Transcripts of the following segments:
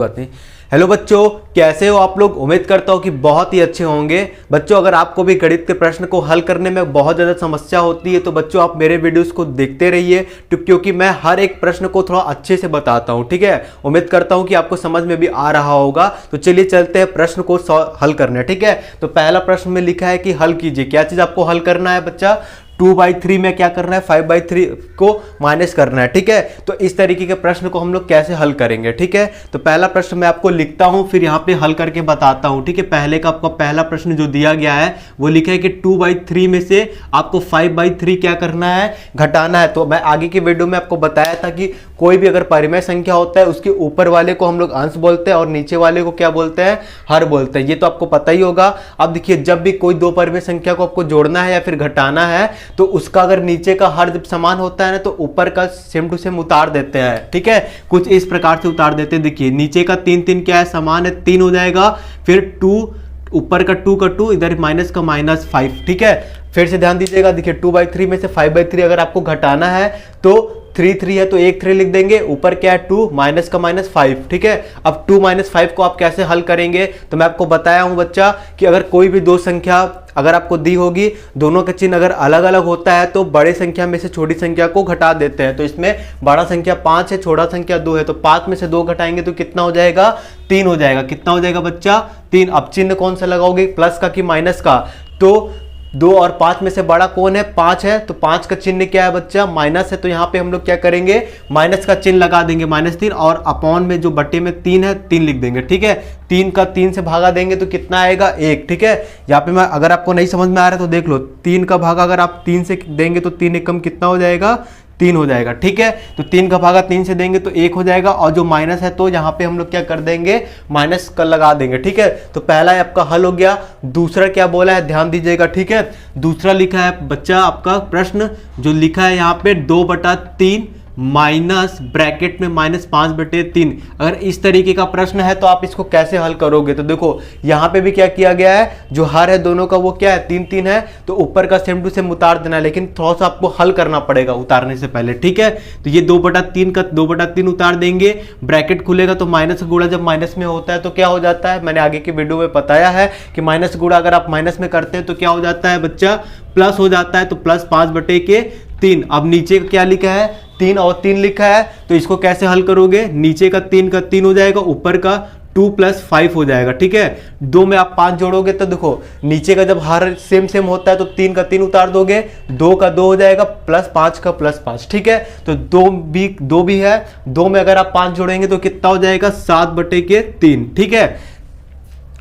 बात नहीं। हेलो बच्चों, कैसे हो आप लोग। उम्मीद करता हूँ कि बहुत ही अच्छे होंगे। बच्चों, अगर आपको भी गणित के प्रश्न को हल करने में बहुत ज़्यादा समस्या होती है तो बच्चों आप मेरे वीडियोस को देखते रहिए, क्योंकि मैं हर एक प्रश्न को थोड़ा अच्छे से बताता हूँ। ठीक है, उम्मीद करता हूँ कि आपको समझ में भी आ रहा होगा। तो चलिए चलते हैं प्रश्न को हल करने। ठीक है, तो पहला प्रश्न में लिखा है कि हल कीजिए। क्या चीज़ आपको हल करना है बच्चा? 2/3 में क्या करना है? 5/3 को माइनस करना है। ठीक है, तो इस तरीके के प्रश्न को हम लोग कैसे हल करेंगे। ठीक है, तो पहला प्रश्न मैं आपको लिखता हूं, फिर यहां पे हल करके बताता हूं। ठीक है, पहले का आपका पहला प्रश्न जो दिया गया है वो लिखा है कि 2/3 में से आपको 5/3 क्या करना है? घटाना है। तो मैं आगे की वीडियो में आपको बताया था कि कोई भी अगर परिमेय संख्या होता है उसके ऊपर वाले को हम लोग अंश बोलते हैं और नीचे वाले को क्या बोलते हैं? हर बोलते हैं। ये तो आपको पता ही होगा। अब देखिए, जब भी कोई दो परिमेय संख्या को आपको जोड़ना है या फिर घटाना है तो उसका अगर नीचे का हर जब समान होता है ना तो ऊपर का सेम टू सेम उतार देते हैं। ठीक है, कुछ इस प्रकार से उतार देते हैं। देखिए, नीचे का 3 क्या है? समान है, 3 हो जाएगा। फिर 2, ऊपर का 2 का 2, इधर माइनस का -5। ठीक है, फिर से ध्यान दीजिएगा। देखिए, 2/3 में से 5/3 अगर आपको घटाना है तो 3 है तो एक 3 लिख देंगे। ऊपर क्या है? 2, माइनस का -5। ठीक है, अब 2 - 5 को आप कैसे हल करेंगे? तो मैं आपको बताया हूं बच्चा कि अगर कोई भी दो संख्या अगर आपको दी होगी, दोनों का चिन्ह अगर अलग अलग होता है तो बड़े संख्या में से छोटी संख्या को घटा देते हैं। तो इसमें बड़ा संख्या 5 है, छोटा संख्या 2 है, तो 5 में से 2 घटाएंगे तो कितना हो जाएगा? 3 हो जाएगा। कितना हो जाएगा बच्चा? 3। अब चिन्ह कौन सा लगाओगे? प्लस का कि माइनस का? तो 2 और 5 में से बड़ा कौन है? 5 है, तो 5 का चिन्ह क्या है बच्चा? माइनस है। तो यहां पे हम लोग क्या करेंगे? माइनस का चिन्ह लगा देंगे, -3, और अपॉन में जो बटे में 3 है 3 लिख देंगे। ठीक है, 3 का 3 से भागा देंगे तो कितना आएगा? 1। ठीक है, यहाँ पे मैं अगर आपको नहीं समझ में आ रहा है तो देख लो, 3 का भागा अगर आप 3 से देंगे तो 3 एकम कितना हो जाएगा? 3 हो जाएगा। ठीक है, तो 3 का भागा 3 से देंगे तो 1 हो जाएगा, और जो माइनस है तो यहाँ पे हम लोग क्या कर देंगे? माइनस का लगा देंगे। ठीक है, तो पहला आपका हल हो गया। दूसरा क्या बोला है? ध्यान दीजिएगा। ठीक है, दूसरा लिखा है बच्चा आपका प्रश्न जो लिखा है यहाँ पे 2/3 माइनस ब्रैकेट में -5/3। अगर इस तरीके का प्रश्न है तो आप इसको कैसे हल करोगे? तो देखो, यहां पे भी क्या किया गया है, जो हर है दोनों का वो क्या है? 3 है, तो ऊपर का सेम टू सेम उतार देना है, लेकिन थोड़ा सा आपको हल करना पड़ेगा उतारने से पहले। ठीक है, तो ये 2/3 का 2/3 उतार देंगे, ब्रैकेट खुलेगा तो माइनस गुणा जब माइनस में होता है तो क्या हो जाता है? मैंने आगे की वीडियो में बताया है कि माइनस गुणा अगर आप माइनस में करते हैं तो क्या हो जाता है बच्चा? प्लस हो जाता है। तो +5/3। अब नीचे का क्या लिखा है? 3 और 3 लिखा है, तो इसको कैसे हल करोगे? नीचे का 3 हो जाएगा, ऊपर का 2 + 5 हो जाएगा। ठीक है, 2 में आप 5 जोड़ोगे तो देखो, नीचे का जब हर सेम होता है तो 3 का 3 उतार दोगे, 2 का 2 हो जाएगा, +5 का +5। ठीक है, तो 2 भी है, 2 में अगर आप 5 जोड़ेंगे तो कितना हो जाएगा? 7/3। ठीक है,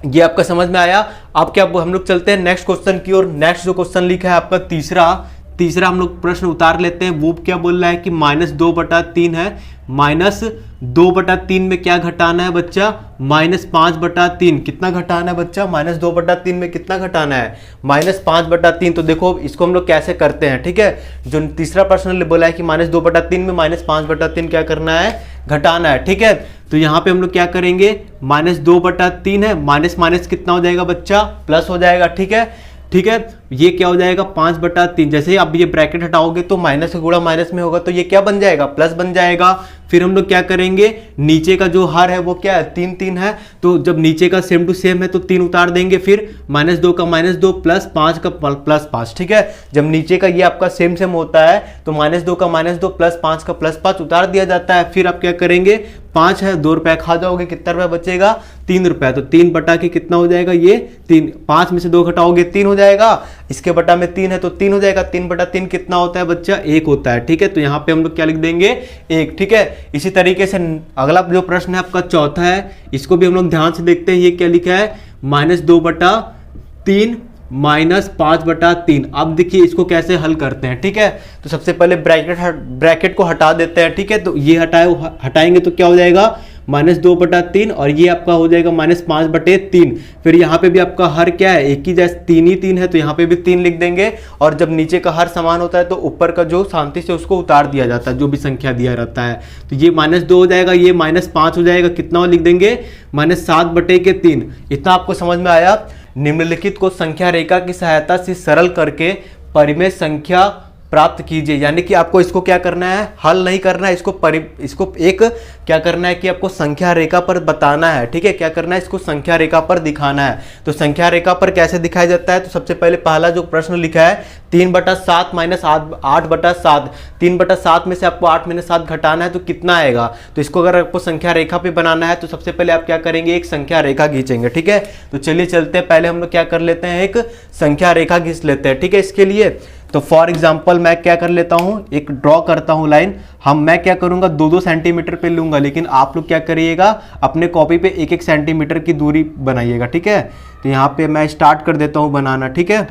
ये आपका समझ में आया। अब क्या हम लोग चलते हैं नेक्स्ट क्वेश्चन की ओर। नेक्स्ट जो क्वेश्चन लिखा है आपका तीसरा हम लोग प्रश्न उतार लेते हैं। वो क्या बोल रहा है कि -2/3 है। -2/3 में क्या घटाना है बच्चा? -5/3। कितना घटाना है बच्चा? -2/3 में कितना घटाना है? -5/3। तो देखो, इसको हम लोग कैसे करते हैं। ठीक है, जो तीसरा प्रश्न बोला है कि -2/3 में -5/3 क्या करना है? घटाना है। ठीक है, तो यहां पे हम लोग क्या करेंगे? -2/3 है, माइनस कितना हो जाएगा बच्चा? प्लस हो जाएगा। ठीक है, ये क्या हो जाएगा? 5/3। जैसे ही आप ये ब्रैकेट हटाओगे तो माइनस का गुणा माइनस में होगा तो ये क्या बन जाएगा? प्लस बन जाएगा। फिर हम लोग क्या करेंगे? नीचे का जो हर है वो क्या है? 3 है, तो जब नीचे का सेम टू सेम है तो 3 उतार देंगे। फिर -2 का -2 +5 का +5। ठीक है, जब नीचे का ये आपका सेम होता है तो -2 का -2 +5 का +5 उतार दिया जाता है। फिर आप क्या करेंगे? 5 है, 2 रुपए खा जाओगे, कितना रुपया बचेगा? 3 रुपया। तो 3 बटा के कितना हो जाएगा? ये 3। 5 में से 2 घटाओगे 3 हो जाएगा, इसके बटा में 3 है तो 3 हो जाएगा। 3/3 कितना होता है बच्चा? 1 होता है। ठीक है, तो यहाँ पे हम लोग क्या लिख देंगे? 1। ठीक है, इसी तरीके से अगला जो प्रश्न है आपका चौथा है, इसको भी हम लोग ध्यान से देखते हैं। ये क्या लिखा है? -2/3 -5/3। अब देखिए इसको कैसे हल करते हैं। ठीक है, तो सबसे पहले ब्रैकेट को हटा देते हैं। ठीक है, तो ये हटाएंगे तो क्या हो जाएगा? -2/3, और ये आपका हो जाएगा -5/3। फिर यहाँ पे भी आपका हर क्या है? एक ही जैसे 3 है, तो यहाँ पे भी 3 लिख देंगे, और जब नीचे का हर समान होता है तो ऊपर का जो शांति से उसको उतार दिया जाता है, जो भी संख्या दिया रहता है। तो ये -2 हो जाएगा, ये -5 हो जाएगा। कितना लिख देंगे? -7/3। इतना आपको समझ में आया। निम्नलिखित को संख्या रेखा की सहायता से सरल करके परिमेय संख्या प्राप्त कीजिए। यानी कि आपको इसको क्या करना है, हल नहीं करना है, इसको एक क्या करना है कि आपको संख्या रेखा पर बताना है। ठीक है, क्या करना है, इसको संख्या रेखा पर दिखाना है। तो संख्या रेखा पर कैसे दिखाया जाता है, तो सबसे पहले पहला जो प्रश्न लिखा है 3/7 माइनस 8/7, 3/7 में से आपको 8-7 घटाना है तो कितना आएगा। तो इसको अगर आपको संख्या रेखा पे बनाना है तो सबसे पहले आप क्या करेंगे, एक संख्या रेखा खींचेंगे। ठीक है, तो चलिए चलते हैं, पहले हम लोग क्या कर लेते हैं, एक संख्या रेखा खींच लेते हैं। ठीक है, इसके लिए तो फॉर एग्जाम्पल मैं क्या कर लेता हूं, एक ड्रॉ करता हूं लाइन। मैं क्या करूंगा 2-2 सेंटीमीटर पे लूंगा, लेकिन आप लोग क्या करिएगा अपने कॉपी पे 1-1 सेंटीमीटर की दूरी बनाइएगा। ठीक है, तो यहाँ पे मैं स्टार्ट कर देता हूं बनाना। ठीक है,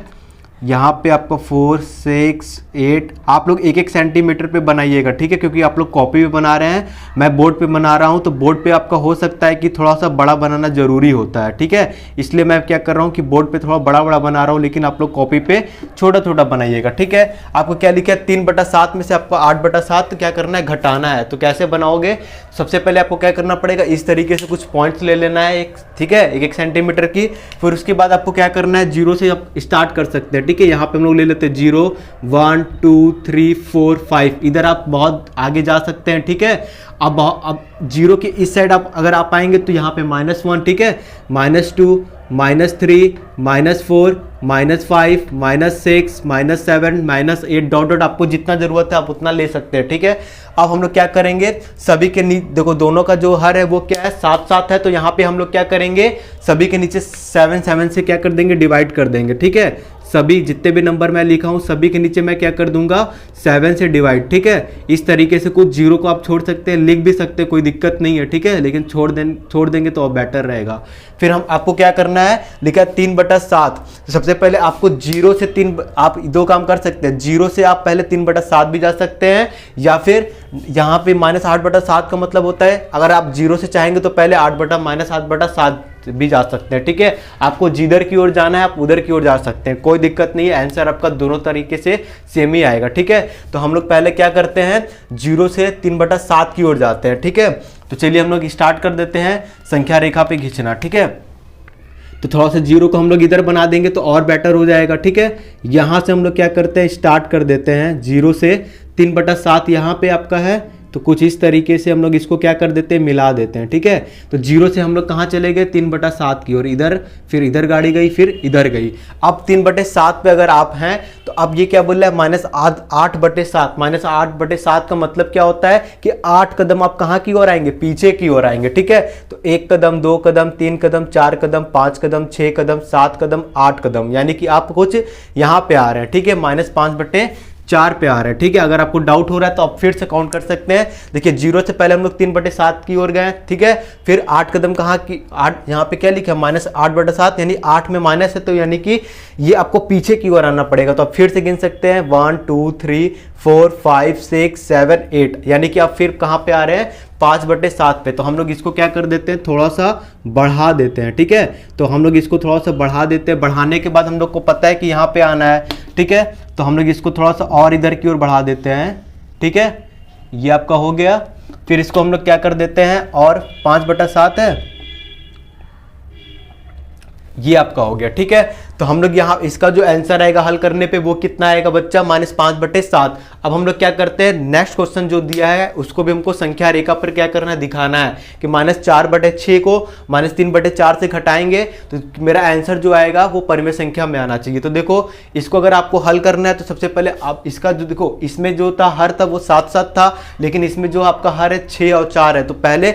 यहाँ पे आपको 4, 6, 8 आप लोग 1-1 सेंटीमीटर पे बनाइएगा। ठीक है, क्योंकि आप लोग कॉपी पे बना रहे हैं, मैं बोर्ड पे बना रहा हूँ, तो बोर्ड पे आपका हो सकता है कि थोड़ा सा बड़ा बनाना जरूरी होता है। ठीक है, इसलिए मैं क्या कर रहा हूँ कि बोर्ड पे थोड़ा बड़ा बड़ा बना रहा हूँ, लेकिन आप लोग कॉपी पे छोटा छोटा बनाइएगा। ठीक है, आपको क्या लिखा है 3/7 में से आपको 8/7 क्या करना है, घटाना है। तो कैसे बनाओगे, सबसे पहले आपको क्या करना पड़ेगा, इस तरीके से कुछ पॉइंट्स ले लेना है एक। ठीक है, 1-1 सेंटीमीटर की। फिर उसके बाद आपको क्या करना है, 0 से आप स्टार्ट कर सकते हैं। ठीक है, यहाँ पे हम लोग ले लेते हैं 0, 1, 2, 3, 4, 5, इधर आप बहुत आगे जा सकते हैं। ठीक है, अब 0 के इस साइड आप अगर आप आएंगे तो यहाँ पे -1, ठीक है, -2, -3, -4, -5, -6, -7, -8 डॉट डॉट आपको जितना जरूरत है आप उतना ले सकते हैं। ठीक है, अब हम लोग क्या करेंगे, सभी के नीचे देखो दोनों का जो हर है वो क्या है 7-7 है, तो यहाँ पे हम लोग क्या करेंगे सभी के नीचे 7 से क्या कर देंगे, डिवाइड कर देंगे। ठीक है, सभी जितने भी नंबर मैं लिखा हूं सभी के नीचे मैं क्या कर दूंगा 7 से डिवाइड। ठीक है, इस तरीके से कुछ 0 को आप छोड़ सकते हैं, लिख भी सकते हैं, कोई दिक्कत नहीं है। ठीक है, लेकिन छोड़ देंगे तो बेटर रहेगा। फिर आपको क्या करना है, लिखा है 3/7। तो सबसे पहले आपको 0 से 3 आप 2 काम कर सकते हैं, 0 से आप पहले 3/7 भी जा सकते हैं, या फिर यहाँ पे -8/7 का मतलब होता है अगर आप 0 से चाहेंगे तो पहले -8/7 भी जा सकते हैं। ठीक है, आपको जिधर की ओर जाना है आप उधर की ओर जा सकते हैं, कोई दिक्कत नहीं है, आंसर आपका दोनों तरीके से सेम ही आएगा। ठीक है, तो हम लोग पहले क्या करते हैं 0 से 3/7 की ओर जाते हैं। ठीक है, तो चलिए हम लोग स्टार्ट कर देते हैं संख्या रेखा पे खींचना। ठीक है, तो थोड़ा सा 0 को हम लोग इधर बना देंगे तो और बेटर हो जाएगा। ठीक है, यहां से हम लोग क्या करते हैं स्टार्ट कर देते हैं 0 से 3/7 यहाँ पे आपका है, तो कुछ इस तरीके से हम लोग इसको क्या कर देते हैं मिला देते हैं। ठीक है, तो 0 से हम लोग कहाँ चले गए 3/7 की ओर, इधर फिर इधर गाड़ी गई फिर इधर गई। अब 3/7 पे अगर आप हैं तो अब ये क्या बोल रहा है -8/7। -8/7 का मतलब क्या होता है कि 8 कदम आप कहाँ की ओर आएंगे, पीछे की ओर आएंगे। ठीक है, तो 1 कदम 2 कदम 3 कदम 4 कदम 5 कदम 6 कदम 7 कदम 8 कदम, यानी कि आप कुछ यहाँ पे आ रहे हैं। ठीक है, -5/4 पे आ रहा है। ठीक है, अगर आपको डाउट हो रहा है तो आप फिर से काउंट कर सकते हैं। देखिए 0 से पहले हम लोग 3/7 की ओर गए। ठीक है, फिर 8 कदम कहाँ की 8, यहाँ पे क्या लिखा है -8/7, यानी 8 में माइनस है, तो यानी कि ये आपको पीछे की ओर आना पड़ेगा। तो आप फिर से गिन सकते हैं 1 2 3 4 5 6 7 8, यानी कि आप फिर कहाँ पे आ रहे हैं 5/7 पे। तो हम लोग इसको क्या कर देते हैं थोड़ा सा बढ़ा देते हैं। ठीक है, तो हम लोग इसको थोड़ा सा बढ़ा देते हैं, बढ़ाने के बाद हम लोग को पता है कि यहाँ पे आना है। ठीक है, तो हम लोग इसको थोड़ा सा और इधर की ओर बढ़ा देते हैं। ठीक है, ये आपका हो गया। फिर इसको हम लोग क्या कर देते हैं और 5/7 है, ये आपका हो गया। ठीक है, तो हम लोग यहाँ इसका जो आंसर आएगा हल करने पे वो कितना आएगा बच्चा -5/7। अब हम लोग क्या करते हैं नेक्स्ट क्वेश्चन जो दिया है उसको भी हमको संख्या रेखा पर क्या करना है दिखाना है कि -4/6 को -3/4 से घटाएंगे तो मेरा आंसर जो आएगा वो परिमेय संख्या में आना चाहिए। तो देखो इसको अगर आपको हल करना है तो सबसे पहले आप इसका जो देखो इसमें जो था हर था वो 7-7 था, लेकिन इसमें जो आपका हर है 6 और 4 है। तो पहले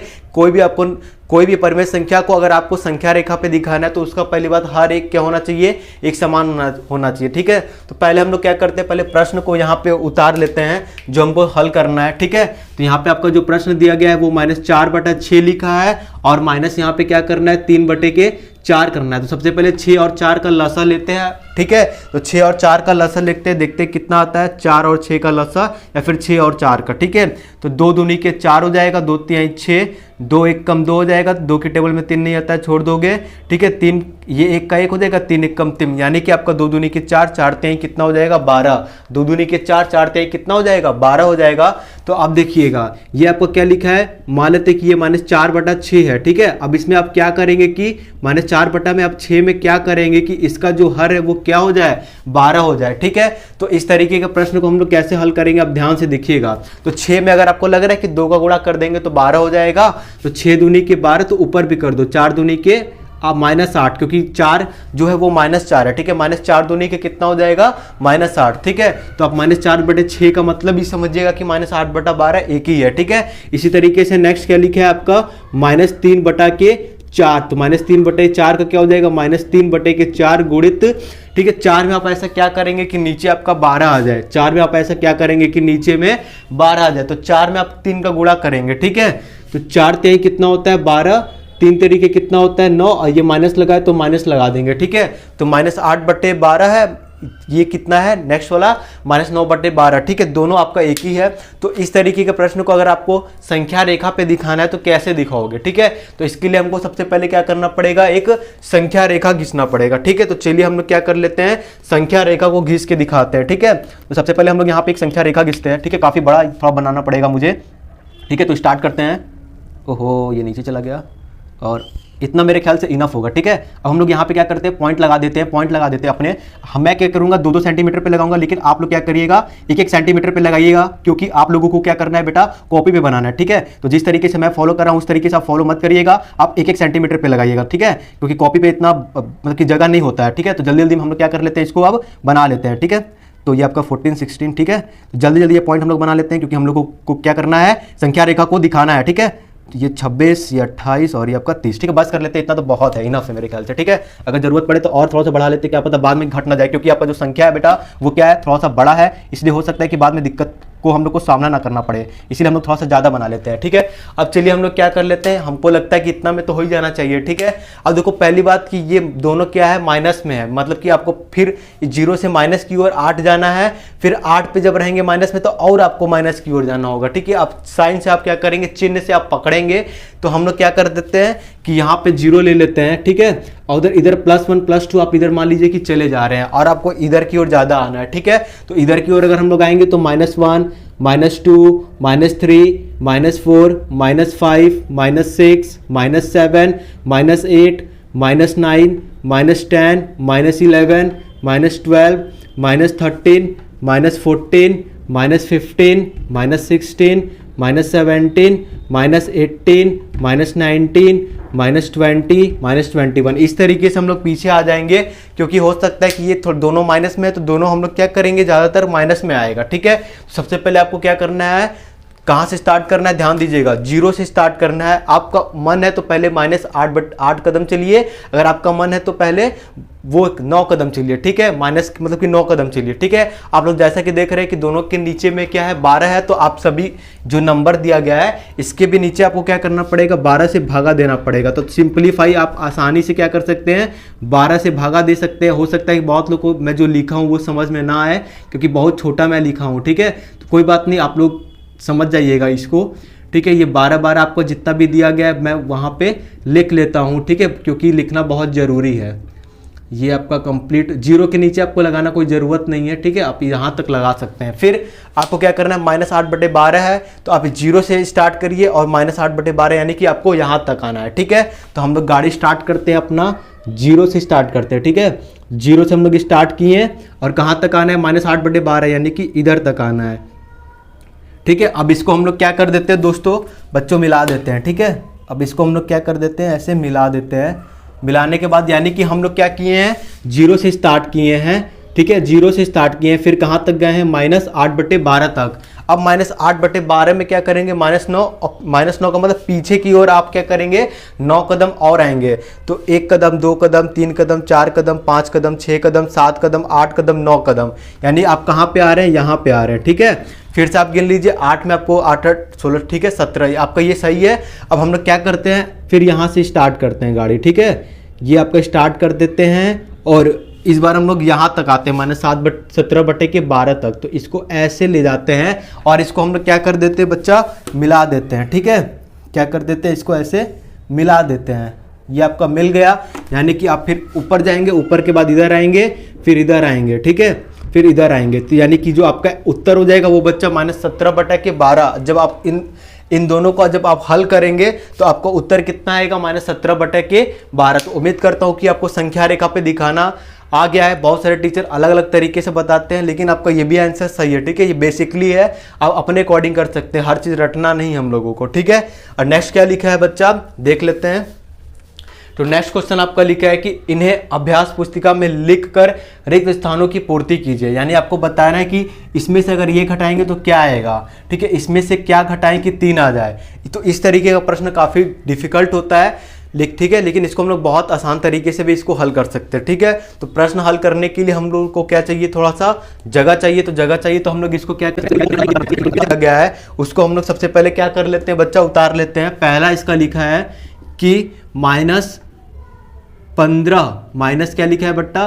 कोई भी परिमेय संख्या को अगर आपको संख्या रेखा पे दिखाना है तो उसका पहली बात हर एक क्या होना चाहिए, एक समान होना चाहिए। ठीक है, तो पहले हम लोग क्या करते हैं पहले प्रश्न को यहाँ पे उतार लेते हैं जो हमको हल करना है। ठीक है, तो यहाँ पे आपका जो प्रश्न दिया गया है वो -4/6 लिखा है और माइनस यहाँ पे क्या करना है 3/4 करना है। तो सबसे पहले 6 और 4 का लसा लेते हैं। ठीक है, तो 6 और 4 का लसा लिखते हैं, देखते हैं कितना आता है 4 और 6 का लसा या फिर 6 और 4 का। ठीक है, तो 2 दूनी के 4 हो जाएगा, 2 तिहाई 6, 2 1 कम 2 हो जाएगा, 2 के टेबल में 3 नहीं आता है छोड़ दोगे। ठीक है, 3 ये 1 का 1 हो जाएगा, 3 1 कम 3, यानी कि आपका 2 दूनी के 4, 4 तिहाई कितना हो जाएगा 12, 2 दूनी के 4, 4 तिहाई कितना हो जाएगा 12 हो जाएगा। तो अब देखिएगा ये आपको क्या लिखा है, मान लेते कि ये -4/6 है। ठीक है, अब इसमें आप क्या करेंगे कि -4 में आप 6 में क्या करेंगे कि इसका जो हर है वो क्या हो जाए, 12 हो जाए। ठीक है, तो इस तरीके के प्रश्न को हम लोग कैसे हल करेंगे आप ध्यान से देखिएगा। तो 6 में अगर आपको लग रहा है कि 2 का गुणा कर देंगे तो 12 हो जाएगा, तो 6 दूनी के 12, तो ऊपर भी कर दो 4 दूनी के आप -8, क्योंकि 4 जो है वो -4 है। ठीक है, -4 दूनी के कितना हो जाएगा, -8। ठीक है, तो आप -4/6 का मतलब ही समझिएगा कि -8/12 एक ही है। ठीक है, इसी तरीके से नेक्स्ट क्या लिखा है आपका, -3/4, तो -3/4 का क्या हो जाएगा, -3/4 गुणित। ठीक है, 4 में आप ऐसा क्या करेंगे कि नीचे आपका 12 आ जाए, 4 में आप ऐसा क्या करेंगे कि नीचे में 12 आ जाए, तो 4 में आप 3 का गुणा करेंगे। ठीक है, तो 4 3 कितना होता है, 12, 3 तरीके कितना होता है, 9, और ये माइनस लगा है तो माइनस लगा देंगे। ठीक है, तो -8/12 है, ये कितना है नेक्स्ट वाला, -9/12। ठीक है, दोनों आपका एक ही है। तो इस तरीके के प्रश्न को अगर आपको संख्या रेखा पे दिखाना है तो कैसे दिखाओगे। ठीक है, तो इसके लिए हमको सबसे पहले क्या करना पड़ेगा, एक संख्या रेखा घिसना पड़ेगा। ठीक है, तो चलिए हम लोग क्या कर लेते हैं, संख्या रेखा को घिस के दिखाते हैं। ठीक है, तो सबसे पहले हम लोग यहाँ पे एक संख्या रेखा घिसते हैं। ठीक है, काफी बड़ा थोड़ा बनाना पड़ेगा मुझे। ठीक है, तो स्टार्ट करते हैं। ओहो, ये नीचे चला गया, और इतना मेरे ख्याल से इनफ होगा। ठीक है, अब हम लोग यहाँ पे क्या करते हैं, पॉइंट लगा देते हैं, पॉइंट लगा देते हैं अपने। मैं क्या करूंगा, 2-2 सेंटीमीटर पे लगाऊंगा, लेकिन आप लोग क्या करिएगा, 1-1 सेंटीमीटर पे लगाइएगा, क्योंकि आप लोगों को क्या करना है बेटा, कॉपी पे बनाना है। ठीक है, तो जिस तरीके से मैं फॉलो कर रहा हूँ उस तरीके से आप फॉलो मत करिएगा, आप 1-1 सेंटीमीटर पे लगाइएगा। ठीक है, क्योंकि कॉपी पे इतना मतलब कि जगह नहीं होता है। ठीक है, तो जल्दी जल्दी हम लोग क्या कर लेते हैं, इसको अब बना लेते हैं। ठीक है, तो ये आपका 14, 16। ठीक है, तो जल्दी जल्दी ये पॉइंट हम लोग बना लेते हैं, क्योंकि हम लोग को क्या करना है, संख्या रेखा को दिखाना है। ठीक है, ये 26, ये 28 और ये आपका 30। ठीक है, बस कर लेते हैं, इतना तो बहुत है, इनफ है मेरे ख्याल से। ठीक है, अगर जरूरत पड़े तो और थोड़ा सा बढ़ा लेते हैं, क्या पता बाद में घट ना जाए, क्योंकि आपका जो संख्या है बेटा वो क्या है, थोड़ा सा बड़ा है, इसलिए हो सकता है कि बाद में दिक्कत को हम लोग को सामना ना करना पड़े, इसीलिए हम लोग थोड़ा सा ज्यादा बना लेते हैं। ठीक है, अब चलिए हम लोग क्या कर लेते हैं, हमको लगता है कि इतना में तो हो ही जाना चाहिए। ठीक है, अब देखो पहली बात कि ये दोनों क्या है, माइनस में है, मतलब कि आपको फिर 0 से माइनस की ओर 8 जाना है, फिर 8 पे जब रहेंगे माइनस में तो और आपको माइनस की ओर जाना होगा। ठीक है, अब साइन से आप क्या करेंगे, चिन्ह से आप पकड़ेंगे, तो हम लोग क्या कर देते हैं कि यहाँ पे 0 ले लेते हैं। ठीक है, और उधर इधर +1 +2 आप इधर मान लीजिए कि चले जा रहे हैं, और आपको इधर की ओर ज्यादा आना है। ठीक है, तो इधर की ओर अगर हम लोग आएंगे तो -1 -2 -3 -4 -5 -6 -7 -8 -9 -10 -11 -12 -13 -14 -15 -16 -17 -18 -19 -20 -21। इस तरीके से हम लोग पीछे आ जाएंगे, क्योंकि हो सकता है कि ये दोनों माइनस में है, तो दोनों हम लोग क्या करेंगे, ज़्यादातर माइनस में आएगा। ठीक है, सबसे पहले आपको क्या करना है, कहाँ से स्टार्ट करना है, ध्यान दीजिएगा, 0 से स्टार्ट करना है। आपका मन है तो पहले -8 कदम चलिए, अगर आपका मन है तो पहले वो 9 कदम चलिए। ठीक है, माइनस मतलब कि 9 कदम चलिए। ठीक है, आप लोग जैसा कि देख रहे हैं कि दोनों के नीचे में क्या है, 12 है, तो आप सभी जो नंबर दिया गया है इसके भी नीचे आपको क्या करना पड़ेगा, 12 से भागा देना पड़ेगा। तो सिंपलीफाई आप आसानी से क्या कर सकते हैं, 12 से भागा दे सकते हैं। हो सकता है कि बहुत लोग को मैं जो लिखा हूँ वो समझ में ना आए, क्योंकि बहुत छोटा मैं लिखा हूँ। ठीक है, तो कोई बात नहीं, आप लोग समझ जाइएगा इसको। ठीक है, ये 12 आपको जितना भी दिया गया है मैं वहाँ पे लिख लेता हूँ। ठीक है, क्योंकि लिखना बहुत ज़रूरी है। ये आपका कंप्लीट 0 के नीचे आपको लगाना कोई ज़रूरत नहीं है। ठीक है, आप यहाँ तक लगा सकते हैं। फिर आपको क्या करना है, -8/12 है, तो आप 0 से स्टार्ट करिए और -8/12 यानी कि आपको यहाँ तक आना है। ठीक है, तो हम लोग गाड़ी स्टार्ट करते हैं, अपना 0 से स्टार्ट करते हैं। ठीक है, 0 से हम लोग स्टार्ट किए और कहाँ तक आना है, -8/12 यानी कि इधर तक आना है। ठीक है, अब इसको हम लोग क्या कर देते हैं दोस्तों, बच्चों मिला देते हैं। ठीक है, अब इसको हम लोग क्या कर देते हैं, ऐसे मिला देते हैं। मिलाने के बाद यानी कि हम लोग क्या किए हैं, 0 से स्टार्ट किए हैं। ठीक है, 0 से स्टार्ट किए हैं, फिर कहाँ तक गए हैं, -8/12 तक। अब -8/12 में क्या करेंगे, -9 का मतलब पीछे की ओर आप क्या करेंगे, 9 कदम और आएंगे। तो 1 कदम, 2 कदम, 3 कदम, 4 कदम, 5 कदम, 6 कदम, 7 कदम, 8 कदम, 9 कदम, यानी आप कहाँ पे आ रहे हैं, यहाँ पे आ रहे हैं। ठीक है, फिर से आप गिन लीजिए, 8 में आपको 8 8 16, ठीक है 17, आपका ये सही है। अब हम लोग क्या करते हैं, फिर यहाँ से स्टार्ट करते हैं गाड़ी। ठीक है, ये आपका स्टार्ट कर देते हैं और इस बार हम लोग यहाँ तक आते हैं, -17/12 तक। तो इसको ऐसे ले जाते हैं और इसको हम लोग क्या कर देते हैं बच्चा, मिला देते हैं। ठीक है, क्या कर देते हैं, इसको ऐसे मिला देते हैं। ये आपका मिल गया, यानी कि आप फिर ऊपर जाएंगे, ऊपर के बाद इधर आएंगे, फिर इधर आएंगे। ठीक है, फिर इधर आएंगे, तो यानी कि जो आपका उत्तर हो जाएगा वो बच्चा -17/12। जब आप इन इन दोनों को जब आप हल करेंगे तो आपको उत्तर कितना आएगा, -17/12। तो उम्मीद करता हूँ कि आपको संख्या रेखा पे दिखाना आ गया है। बहुत सारे टीचर अलग अलग तरीके से बताते हैं, लेकिन आपका ये भी आंसर सही है, ठीक है। ये बेसिकली है, आप अपने अकॉर्डिंग कर सकते हैं, हर चीज़ रटना नहीं हम लोगों को, ठीक है। और नेक्स्ट क्या लिखा है बच्चा, देख लेते हैं। तो नेक्स्ट क्वेश्चन आपका लिखा है कि इन्हें अभ्यास पुस्तिका में लिखकर रिक्त स्थानों की पूर्ति कीजिए। यानी आपको बताना है कि इसमें से अगर ये घटाएंगे तो क्या आएगा, ठीक है। इसमें से क्या घटाएं कि 3 आ जाए। तो इस तरीके का प्रश्न काफ़ी डिफिकल्ट होता है, ठीक है, लेकिन इसको हम लोग बहुत आसान तरीके से भी इसको हल कर सकते हैं, ठीक है। तो प्रश्न हल करने के लिए हम लोग को क्या चाहिए, थोड़ा सा जगह चाहिए। तो जगह चाहिए तो हम लोग इसको क्या गया है उसको हम लोग सबसे पहले क्या कर लेते हैं बच्चा, उतार लेते हैं। पहला इसका लिखा है कि -15 माइनस क्या लिखा है बट्टा,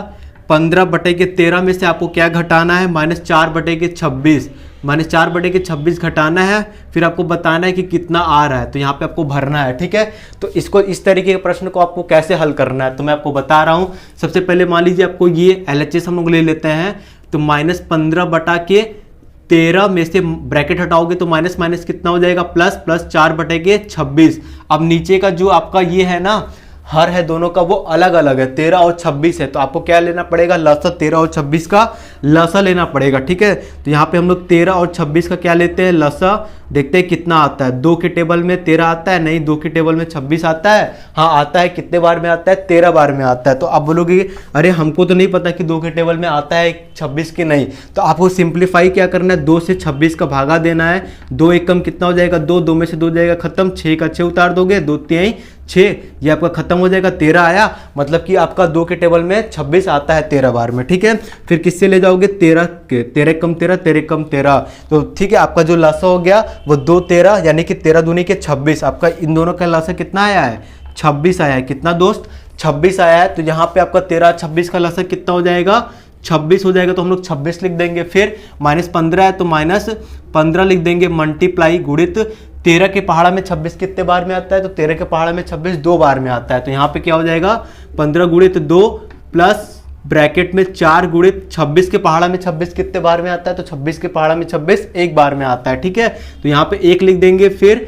15/13 में से आपको क्या घटाना है, -4/26। -4/26 घटाना है, फिर आपको बताना है कि कितना आ रहा है, तो यहाँ पे आपको भरना है, ठीक है। तो इसको इस तरीके के प्रश्न को आपको कैसे हल करना है तो मैं आपको बता रहा हूँ। सबसे पहले मान लीजिए आपको ये LHS हम लोग ले लेते हैं, तो -15/13 में से ब्रैकेट हटाओगे तो माइनस माइनस कितना हो जाएगा, प्लस 4/26। अब नीचे का जो आपका ये है ना हर है, दोनों का वो अलग अलग है, 13 और 26 है। तो आपको क्या लेना पड़ेगा, लसा 13 और 26 का लसा लेना पड़ेगा, ठीक है। तो यहाँ पे हम लोग 13 और 26 का क्या लेते हैं, लसा। देखते हैं कितना आता है। 2 के टेबल में 13 आता है, नहीं 2 के टेबल में 26 आता है, हाँ आता है। कितने बार में आता है, 13 बार में आता है। तो आप बोलोगे अरे हमको तो नहीं पता कि 2 के टेबल में आता है 26 की नहीं। तो आपको सिंप्लीफाई क्या करना है, 2 से 26 का भागा देना है। 2 एकम कितना हो जाएगा, 2 में से 2 जाएगा खत्म, 6 का 6 उतार दोगे, 2 3 6, ये आपका खत्म हो जाएगा। 13 आया, मतलब कि आपका 2 के टेबल में 26 आता है 13 बार में, ठीक है। फिर किससे ले जाओगे, 13 के, 13 कम 13, 13 कम 13, तो ठीक है। आपका जो लासा हो गया वो 2 13, यानी कि 13 दूनी के 26। आपका इन दोनों का लासा कितना आया है, 26 आया है। कितना दोस्त, 26 आया है। तो यहाँ पे आपका 13 26 का लासा कितना हो जाएगा, 26 हो जाएगा। तो हम लोग 26 लिख देंगे। फिर -15 है तो -15 लिख देंगे, मल्टीप्लाई गुणित 13 के पहाड़ा में 26 कितने बार में आता है, तो 13 के पहाड़ा में 26 2 बार में आता है। तो यहाँ पे क्या हो जाएगा, 15 गुणित 2 प्लस ब्रैकेट में 4 गुणित 26 के पहाड़ा में 26 कितने बार में आता है, तो 26 के पहाड़ा में 26 1 बार में आता है, ठीक है। तो यहाँ पे 1 लिख देंगे। फिर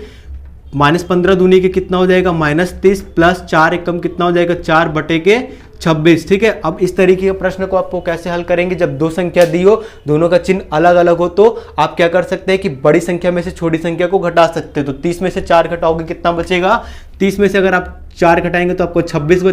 -15 दूनी के कितना हो जाएगा, -30 प्लस 4 एकम कितना हो जाएगा, 4/26, ठीक है। अब इस तरीके के प्रश्न को आपको कैसे हल करेंगे, जब दो संख्या दी हो, दोनों का चिन्ह अलग अलग हो, तो आप क्या कर सकते हैं कि बड़ी संख्या में से छोटी संख्या को घटा सकते हैं। तो 30 में से 4 घटाओगे कितना बचेगा, 30 में से अगर आप 4 घटाएंगे तो आपको 26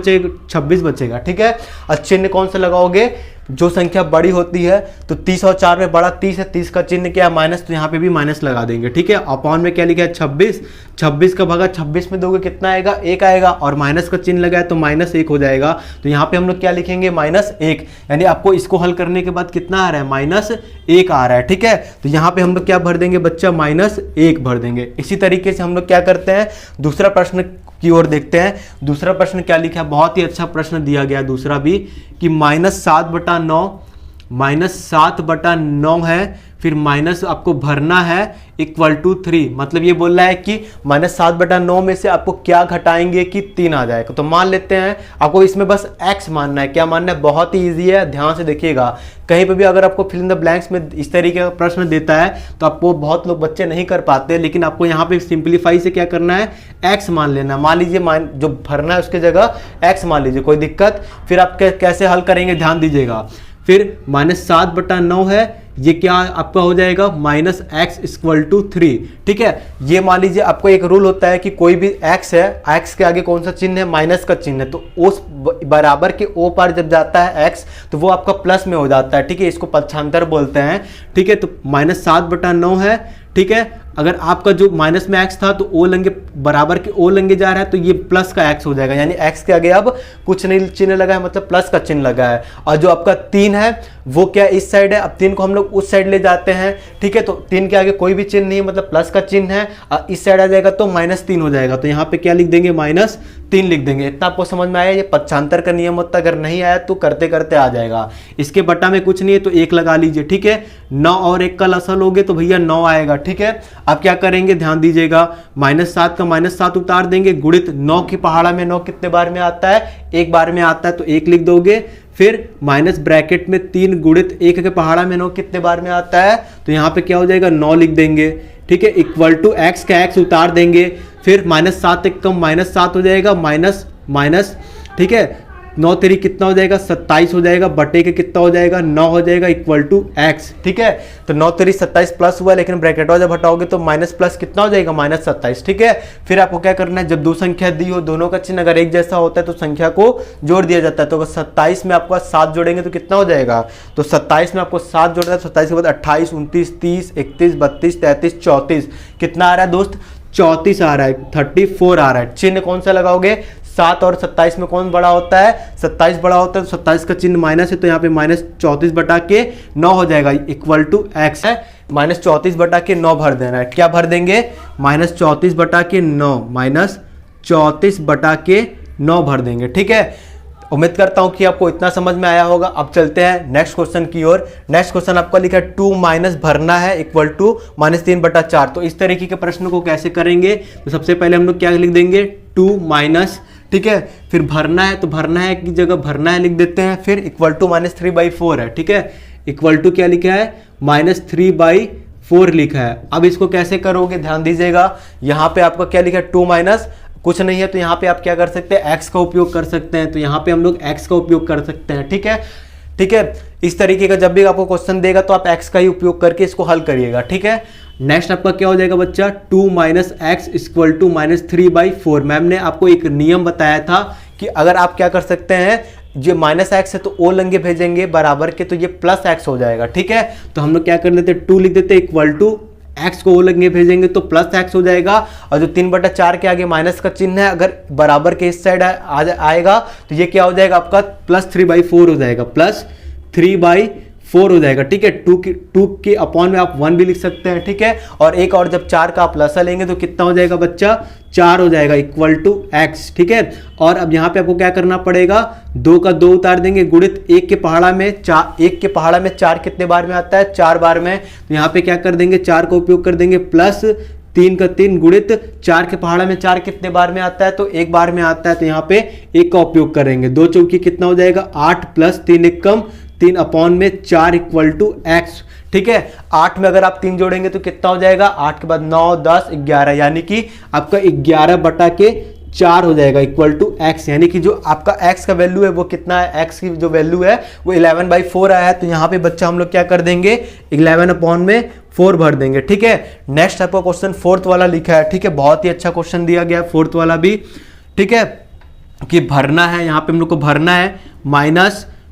बचेगा, ठीक है। और चिन्ह कौन सा लगाओगे, जो संख्या बड़ी होती है, तो 30 और 4 में बड़ा 30 है, 30 का चिन्ह क्या है, माइनस, तो यहाँ पे भी माइनस लगा देंगे, ठीक है। अपॉन में क्या लिखा है, 26 का भागा 26 में दोगे कितना आएगा, 1 आएगा, और माइनस का चिन्ह लगा है तो -1 हो जाएगा। तो यहाँ पे हम लोग क्या लिखेंगे, -1, यानी आपको इसको हल करने के बाद कितना आ रहा है, -1 आ रहा है, ठीक है। तो यहाँ पे हम लोग क्या भर देंगे बच्चा, -1 भर देंगे। इसी तरीके से हम लोग क्या करते हैं, दूसरा प्रश्न की ओर देखते हैं। दूसरा प्रश्न क्या लिखा है, बहुत ही अच्छा प्रश्न दिया गया दूसरा भी, कि -7/9 है, फिर माइनस आपको भरना है =3। मतलब ये बोल रहा है कि -7/9 में से आपको क्या घटाएंगे कि 3 आ जाएगा। तो मान लेते हैं, आपको इसमें बस x मानना है। क्या मानना है, बहुत ही ईजी है, ध्यान से देखिएगा। कहीं पे भी अगर आपको फिल इन द ब्लैंक्स में इस तरीके का प्रश्न देता है तो आपको बहुत लोग बच्चे नहीं कर पाते, लेकिन आपको यहाँ पे सिंप्लीफाई से क्या करना है, x मान लेना। मान लीजिए जो भरना है उसके जगह x मान लीजिए, कोई दिक्कत। फिर आप कैसे हल करेंगे, ध्यान दीजिएगा। फिर -7/9 है, ये क्या आपका हो जाएगा, -x=3, ठीक है। ये मान लीजिए आपको एक रूल होता है कि कोई भी x है, x के आगे कौन सा चिन्ह है, माइनस का चिन्ह है, तो उस बराबर के ओ पार जब जाता है x तो वो आपका प्लस में हो जाता है, ठीक है। इसको पक्षांतर बोलते हैं, ठीक है। तो -7/9 है, ठीक है। अगर आपका जो माइनस में x था तो ओ लंगे बराबर के ओ लंगे जा रहा है, तो ये प्लस का x हो जाएगा, यानी x के आगे अब कुछ नहीं चिन्ह लगा है, मतलब प्लस का चिन्ह लगा है। और जो आपका 3 है वो क्या इस साइड है, अब 3 को हम लोग उस साइड ले जाते हैं, ठीक है। तो 3 के आगे कोई भी चिन्ह नहीं है, मतलब प्लस का चिन्ह है, और इस साइड आ जाएगा तो -3 हो जाएगा। तो यहाँ पे क्या लिख देंगे, -3 लिख देंगे। इतना आपको समझ में आया, ये पक्षांतर का नियम होता है, अगर नहीं आया तो करते करते आ जाएगा। इसके बट्टा में कुछ नहीं है तो 1 लगा लीजिए, ठीक है। 9 और 1 का लसा लोगे तो भैया 9 आएगा, ठीक है। अब क्या करेंगे, ध्यान दीजिएगा, -7 का -7 उतार देंगे, गुणित 9 की पहाड़ा में 9 कितने बार में आता है, 1 बार में आता है, तो 1 लिख दोगे। फिर माइनस ब्रैकेट में 3 गुणित 1 के पहाड़ा में 9 कितने बार में आता है, तो यहाँ पे क्या हो जाएगा 9 लिख देंगे, ठीक है, इक्वल टू एक्स का एक्स उतार देंगे, फिर -7 एक कम -7 हो जाएगा, माइनस माइनस, ठीक है, 9 3 कितना हो जाएगा 27 हो जाएगा, बटे के कितना हो जाएगा 9 हो जाएगा, इक्वल टू एक्स, ठीक है। तो 9 3 27 प्लस हुआ, लेकिन ब्रैकेट जब हटाओगे तो माइनस प्लस कितना हो जाएगा -27, ठीक है। फिर आपको क्या करना है, जब दो संख्या दी हो, दोनों का चिन्ह अगर एक जैसा होता है तो संख्या को जोड़ दिया जाता है। तो अगर 27 में आपको 7 जोड़ेंगे तो कितना हो जाएगा, तो 27 में आपको 7 जोड़ना है, 27 के बाद 28 29 30 31 32 33 34 कितना आ रहा है दोस्त, 34 आ रहा है, 34 आ रहा है। चिन्ह कौन सा लगाओगे, 7 और 27 में कौन बड़ा होता है, 27 बड़ा होता है, तो 27 का चिन्ह माइनस है, तो यहाँ पे -34 बटा के 9 हो जाएगा, इक्वल टू एक्स है। -34 बटा के 9 भर देना है, क्या भर देंगे, -34 बटा के 9, -34 बटा के 9 भर देंगे, ठीक है। उम्मीद करता हूं कि आपको इतना समझ में आया होगा। अब चलते हैं नेक्स्ट क्वेश्चन की ओर। नेक्स्ट क्वेश्चन आपका लिखा है 2 माइनस भरना है इक्वल टू -3/4। तो इस तरीके के प्रश्न को कैसे करेंगे, तो सबसे पहले हम लोग क्या लिख देंगे 2 माइनस, ठीक है, फिर भरना है, तो भरना है की जगह भरना है लिख देते हैं, फिर इक्वल टू -3/4 है, ठीक है, इक्वल टू क्या लिखा है -3/4 लिखा है। अब इसको कैसे करोगे ध्यान दीजिएगा, यहाँ पे आपका क्या लिखा है 2 माइनस कुछ नहीं है, तो यहाँ पे आप क्या कर सकते हैं x का उपयोग कर सकते हैं, तो यहाँ पे हम लोग x का उपयोग कर सकते हैं, ठीक है, ठीक है। इस तरीके का जब भी आपको क्वेश्चन देगा तो आप x का ही उपयोग करके इसको हल करिएगा, ठीक है। नेक्स्ट आपका क्या हो जाएगा बच्चा 2 minus X equal to -3/4। Ma'am ने आपको एक नियम बताया था कि अगर आप क्या कर सकते हैं, जो -x है तो ओ लंगे भेजेंगे बराबर के, तो ये +x हो जाएगा, ठीक है। तो हम लोग क्या कर लेते हैं 2 लिख देते हैं, इक्वल टू x को ओ लंगे भेजेंगे तो +x हो जाएगा, और जो 3/4 के आगे माइनस का चिन्ह है अगर बराबर के इस साइड आएगा तो ये क्या हो जाएगा आपका +3/4 हो जाएगा, +3/4 हो जाएगा, ठीक है। 2 के अपॉन में आप 1 भी लिख सकते हैं, ठीक है। और एक और जब 4 का आप लसा लेंगे तो कितना हो जाएगा बच्चा 4 हो जाएगा, इक्वल टू x, ठीक है। और अब यहाँ पे आपको क्या करना पड़ेगा, 2 का 2 उतार देंगे, गुणित 1 के पहाड़ा में 4, 1 के पहाड़ा में 4 कितने बार में आता है 4 बार में, तो यहाँ पे क्या कर देंगे 4 का उपयोग कर देंगे, प्लस 3 का 3 गुणित 4 के पहाड़ा में 4 कितने बार में आता है, तो 1 बार में आता है, तो यहाँ पे 1 का उपयोग करेंगे, 2 चौकी कितना हो जाएगा 8 प्लस 3 1 कम 3 अपॉन में 4 इक्वल टू एक्स, ठीक है। 8 में अगर आप 3 जोड़ेंगे तो कितना हो जाएगा, 8 के बाद 9 10 11, यानी कि आपका 11 बटा के 4 हो जाएगा, इक्वल टू एक्स, यानी कि जो आपका x का वैल्यू है वो कितना है, x की जो वैल्यू है वो 11/4 आया है। तो यहाँ पे बच्चा हम लोग क्या कर देंगे 11 अपॉन में 4 भर देंगे, ठीक है। नेक्स्ट आपका क्वेश्चन 4th वाला लिखा है, ठीक है, बहुत ही अच्छा क्वेश्चन दिया गया है 4th वाला भी, ठीक है, कि भरना है, यहाँ पे हम लोग को भरना है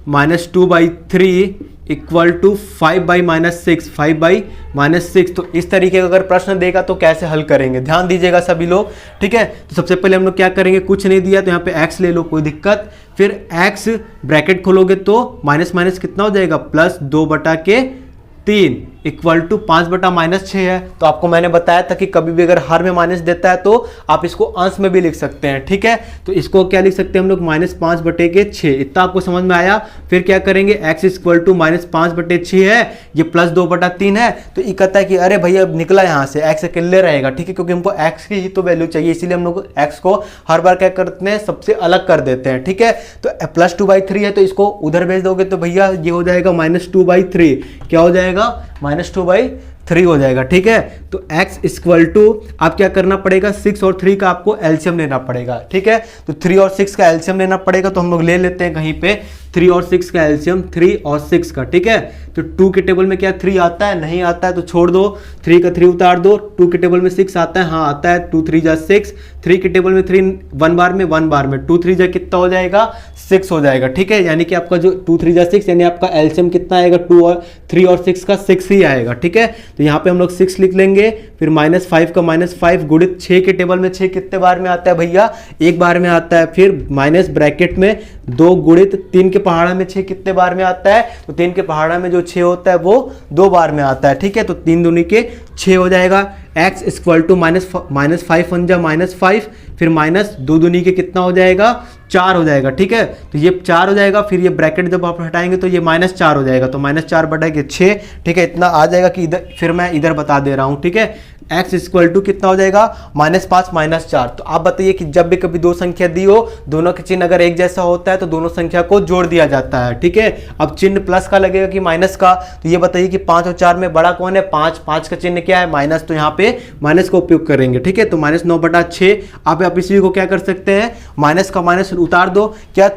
-2/3 इक्वल टू 5/-6, 5/-6। तो इस तरीके का अगर प्रश्न देगा तो कैसे हल करेंगे, ध्यान दीजिएगा सभी लोग, ठीक है। तो सबसे पहले हम लोग क्या करेंगे, कुछ नहीं दिया तो यहाँ पे x ले लो, कोई दिक्कत, फिर x ब्रैकेट खोलोगे तो माइनस माइनस कितना हो जाएगा +2/3 इक्वल टू 5/-6 है। तो आपको मैंने बताया था कि कभी भी अगर हर में माइनस देता है तो आप इसको अंश में भी लिख सकते हैं, ठीक है। तो इसको क्या लिख सकते हैं हम लोग -5/6, इतना आपको समझ में आया। फिर क्या करेंगे x इक्वल टू -5/6 है, ये +2/3 है, तो ये कहता है कि अरे भैया अब निकला यहाँ से x अकेले रहेगा, ठीक है, क्योंकि हमको x की ही तो वैल्यू चाहिए, इसीलिए हम लोग x को हर बार क्या करते हैं सबसे अलग कर देते हैं, ठीक है। तो +2/3 है तो इसको उधर भेज दोगे तो भैया ये हो जाएगा -2/3, क्या हो जाएगा -2/3 हो जाएगा, ठीक है। तो x इक्वल टू आप क्या करना पड़ेगा 6 और 3 का आपको एलसीएम लेना पड़ेगा, ठीक है। तो 3 और 6 का एलसीएम लेना पड़ेगा, तो हम लोग ले लेते हैं कहीं पे 3 और 6 का एलसीएम, 3 और 6 का, ठीक है। तो 2 के टेबल में क्या 3 आता है, नहीं आता है तो छोड़ दो, 3 का 3 उतार दो, 2 के टेबल में 6 आता है, हाँ आता है, 2 3 जा 6, 3 के टेबल में 3 1 बार में 1 बार में, 2 3 जा कितना हो जाएगा 6 हो जाएगा, ठीक है। यानी कि आपका जो 2 3 जा 6 यानी आपका एलसीएम कितना आएगा 2 और 3 और 6 का 6 ही आएगा, ठीक है। तो यहाँ पे हम लोग 6 लिख लेंगे, फिर -5 का -5 गुणित 6 के टेबल में 6 कितने बार में आता है भैया 1 बार में आता है, फिर माइनस ब्रैकेट में 2 गुणित 3 के पहाड़ा में 6 कितने बार में आता है, तो 3 के पहाड़ा में जो 6 होता है वो 2 बार में आता है, ठीक है। तो 3 दूनी के 6 हो जाएगा, x इक्वल टू -5 1 जा -5, फिर -2 दूनी के कितना हो जाएगा 4 हो जाएगा, ठीक है। तो ये 4 हो जाएगा, फिर ये ब्रैकेट जब आप हटाएंगे तो ये -4 हो जाएगा, तो -4/6, ठीक है, इतना आ जाएगा कि इधर, फिर मैं इधर बता दे रहा हूँ, ठीक है। x इक्वल टू कितना हो जाएगा -5 -4। तो आप बताइए कि जब भी कभी दो संख्या दी हो, दोनों के चिन्ह अगर एक जैसा होता है तो दोनों संख्या को जोड़ दिया जाता है। ठीक है, अब चिन्ह प्लस का लगेगा कि माइनस का, तो ये बताइए कि 5 और 4 में बड़ा कौन है, 5, 5 का चिन्ह क्या है माइनस, तो यहाँ पे माइनस का उपयोग करेंगे। ठीक है, तो -9/6 आप इसी को क्या कर सकते हैं, माइनस का माइनस उतार दो। क्या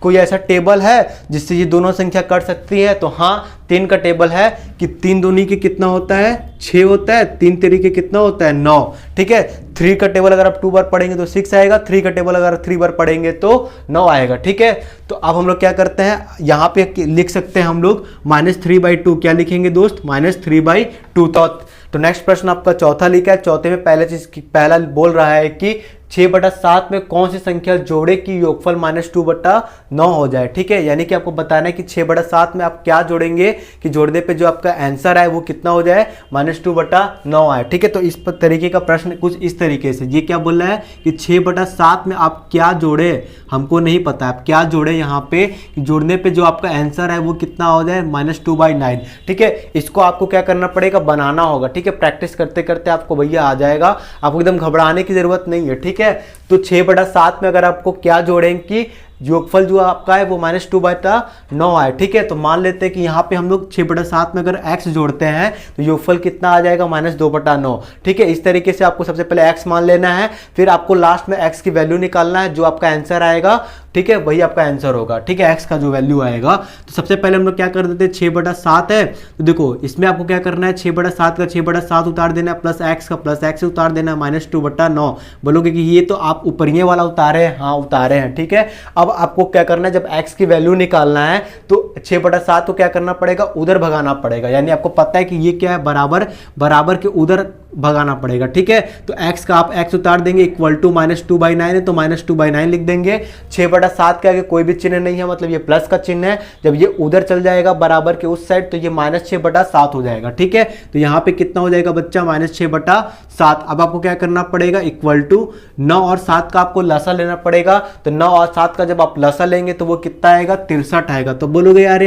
कोई ऐसा टेबल है जिससे ये दोनों संख्या कट सकती है, तो हाँ 3 का टेबल है कि 3 दूनी के कितना होता है 6 होता है, 3 तेरी के कितना होता है 9। ठीक है, 3 का टेबल अगर आप 2 बार पढ़ेंगे तो 6 आएगा, 3 का टेबल अगर 3 बार पढ़ेंगे तो 9 आएगा। ठीक है, तो अब हम लोग क्या करते हैं, यहाँ पे लिख सकते हैं हम लोग -3/2। क्या लिखेंगे दोस्त, -3/2। तो नेक्स्ट प्रश्न आपका चौथा लिखा है। चौथे में पहला बोल रहा है कि 6/7 में कौन सी संख्या जोड़े कि योगफल -2/9 हो जाए। ठीक है, यानी कि आपको बताना है कि 6/7 में आप क्या जोड़ेंगे कि जोड़ने पे जो आपका आंसर है वो कितना हो जाए, -2/9 आए। ठीक है, तो इस तरीके का प्रश्न कुछ इस तरीके से, ये क्या बोल रहा है कि 6/7 में आप क्या जोड़े, हमको नहीं पता आप क्या जोड़े यहाँ पे, जोड़ने पे जो आपका आंसर है वो कितना हो जाए, -2/9। ठीक है, इसको आपको क्या करना पड़ेगा, बनाना होगा। ठीक है, प्रैक्टिस करते करते आपको भैया आ जाएगा, आपको एकदम घबराने की जरूरत नहीं है। ठीक है, तो 6/7 में अगर आपको क्या जोड़ेंगे कि योगफल जो आपका है वो -2/9 आए। ठीक है, तो मान लेते हैं कि यहाँ पे हम लोग 6/7 में अगर x जोड़ते हैं तो योगफल कितना आ जाएगा, -2/9। ठीक है, इस तरीके से आपको सबसे पहले x मान लेना है, फिर आपको लास्ट में x की वैल्यू निकालना है, जो आपका आंसर आएगा ठीक है वही आपका आंसर होगा। ठीक है, x का जो वैल्यू आएगा, तो सबसे पहले हम लोग क्या कर देते हैं, 6/7 है तो देखो इसमें आपको क्या करना है, 6/7 का 6/7 उतार देना है, प्लस x का प्लस x उतार देना है, -2/9। बोलोगे कि ये तो आप ऊपरिये वाला उतारे हैं, हाँ उतारे हैं। ठीक है, अब आपको क्या करना है, जब x की वैल्यू निकालना है तो 6/7 को क्या करना पड़ेगा, उधर भगाना पड़ेगा। यानी आपको पता है कि ये क्या है, बराबर के उधर भगाना पड़ेगा। ठीक है, तो x का आप x उतार देंगे, इक्वल टू -2/9 है तो -2/9 लिख देंगे। 6/7 के आगे कोई भी चिन्ह नहीं है, मतलब ये प्लस का चिन्ह है, जब ये उधर चल जाएगा बराबर के उस साइड तो ये -6/7 हो जाएगा। ठीक है, तो यहाँ पे कितना हो जाएगा बच्चा, -6/7। अब आपको क्या करना पड़ेगा, इक्वल टू 9 और 7 का आपको लसा लेना पड़ेगा। तो 9 और 7 का जब आप लसा लेंगे तो वो कितना आएगा, 63 आएगा। तो बोलोगे यार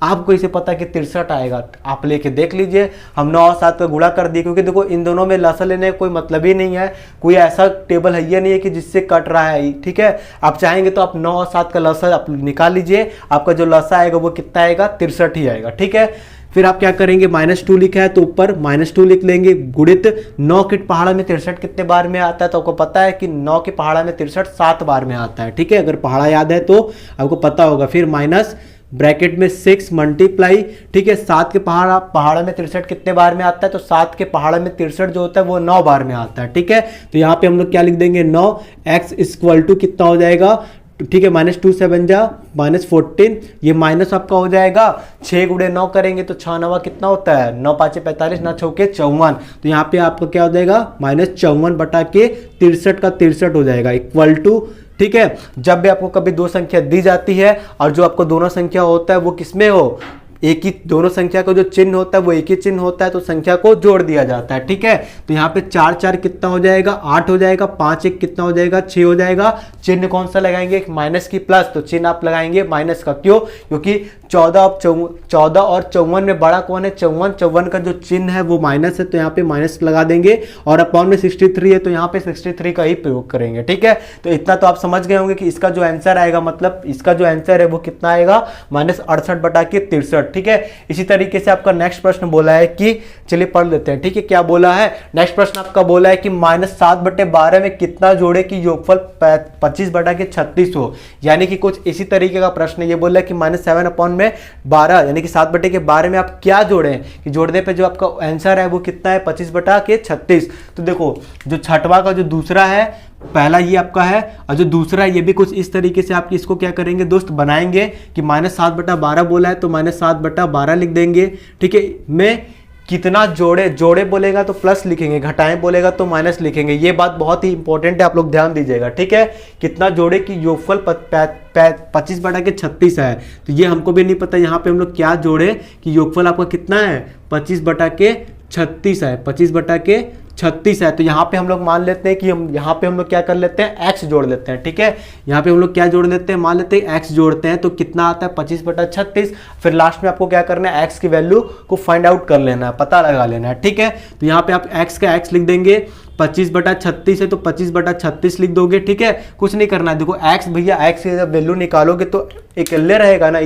आपको इसे पता है कि 63 आएगा, आप लेके देख लीजिए। हम 9 और 7 का गुणा कर दिए, क्योंकि देखो इन दोनों में लसा लेने का कोई मतलब ही नहीं है, कोई ऐसा टेबल है ये नहीं है कि जिससे कट रहा है। ठीक है, आप चाहेंगे तो आप 9 और 7 का लसा आप निकाल लीजिए, आपका जो लसा आएगा वो कितना आएगा, 63 ही आएगा। ठीक है, फिर आप क्या करेंगे, -2 लिखा है तो ऊपर -2 लिख लेंगे, गुणित 9 के पहाड़ा में 63 कितने बार में आता है, तो आपको पता है कि 9 के पहाड़ा में 63 7 बार में आता है। ठीक है, अगर पहाड़ा याद है तो आपको पता होगा। फिर माइनस ब्रैकेट में 6 मल्टीप्लाई, ठीक है 7 के पहाड़ा में 63 कितने बार में आता है, तो 7 के पहाड़ा में 63 जो होता है वो 9 बार में आता है। ठीक है, तो यहाँ पे हम लोग क्या लिख देंगे, 9 x इक्वल टू कितना हो जाएगा, ठीक है -2 7 जा -14, ये माइनस आपका हो जाएगा। 6 × 9 करेंगे तो 6 9 कितना होता है, 9 5 45, 9 6 54, तो यहाँ पे आपका क्या हो जाएगा, -54/63 का 63 हो जाएगा, इक्वल टू। ठीक है, जब भी आपको कभी दो संख्या दी जाती है और जो आपको दोनों संख्या होता है वो किसमें हो, एक ही, दोनों संख्या का जो चिन्ह होता है वो एक ही चिन्ह होता है, तो संख्या को जोड़ दिया जाता है। ठीक है, तो यहाँ पे 4 4 कितना हो जाएगा, 8 हो जाएगा, 5 1 कितना हो जाएगा, 6 हो जाएगा। चिन्ह कौन सा लगाएंगे, माइनस की प्लस, तो चिन्ह आप लगाएंगे माइनस का, क्यों, क्योंकि 14 और 54 में बड़ा कौन है, 54 का जो चिन्ह है वो माइनस है, तो यहाँ पे माइनस लगा देंगे, और अपॉन में 63 है तो यहाँ पे 63 का ही प्रयोग करेंगे। ठीक है, तो इतना तो आप समझ गए होंगे कि इसका जो आंसर आएगा, मतलब इसका जो आंसर है वो कितना आएगा, -68/63। ठीक है, इसी तरीके से आपका नेक्स्ट प्रश्न बोला है कि, चलिए पढ़ लेते हैं। ठीक है, क्या बोला है, नेक्स्ट प्रश्न आपका बोला है कि -7/12 में कितना जोड़े कि योगफल 25/36 हो। यानी कि कुछ इसी तरीके का प्रश्न ये बोला है कि -7/12 यानी कि 7/12 में आप क्या जोड़ें कि जोड़ने पे जो आपका आंसर है वो कितना है, 25/36। तो देखो जो छठवां का जो दूसरा है, पहला ये आपका है और जो दूसरा है ये भी कुछ इस तरीके से आप इसको क्या करेंगे दोस्त, बनाएंगे कि -7/12 बोला है तो -7/12 लिख देंगे। ठीक है, मैं कितना जोड़े बोलेगा तो प्लस लिखेंगे, घटाएं बोलेगा तो माइनस लिखेंगे। ये बात बहुत ही इंपॉर्टेंट है, आप लोग ध्यान दीजिएगा। ठीक है, कितना जोड़े कि योगफल 25/36 है, तो ये हमको भी नहीं पता। यहाँ पे हम लोग क्या जोड़े कि योगफल आपका कितना है, 25/36 है, 25/36 36 है। तो यहाँ पे हम लोग मान लेते हैं कि यहाँ पे हम लोग क्या कर लेते हैं, x जोड़ लेते हैं। ठीक है, यहाँ पे हम लोग क्या जोड़ लेते हैं, मान लेते हैं x जोड़ते हैं, तो कितना आता है 25/36। फिर लास्ट में आपको क्या करना है, x की वैल्यू को फाइंड आउट कर लेना है, पता लगा लेना है। ठीक है, तो यहाँ पे आप x का x लिख देंगे, 25/36 है तो 25/36 लिख दोगे। ठीक है, कुछ नहीं करना है। देखो x भैया, x की जब वैल्यू निकालोगे तो अकेले रहेगा ना,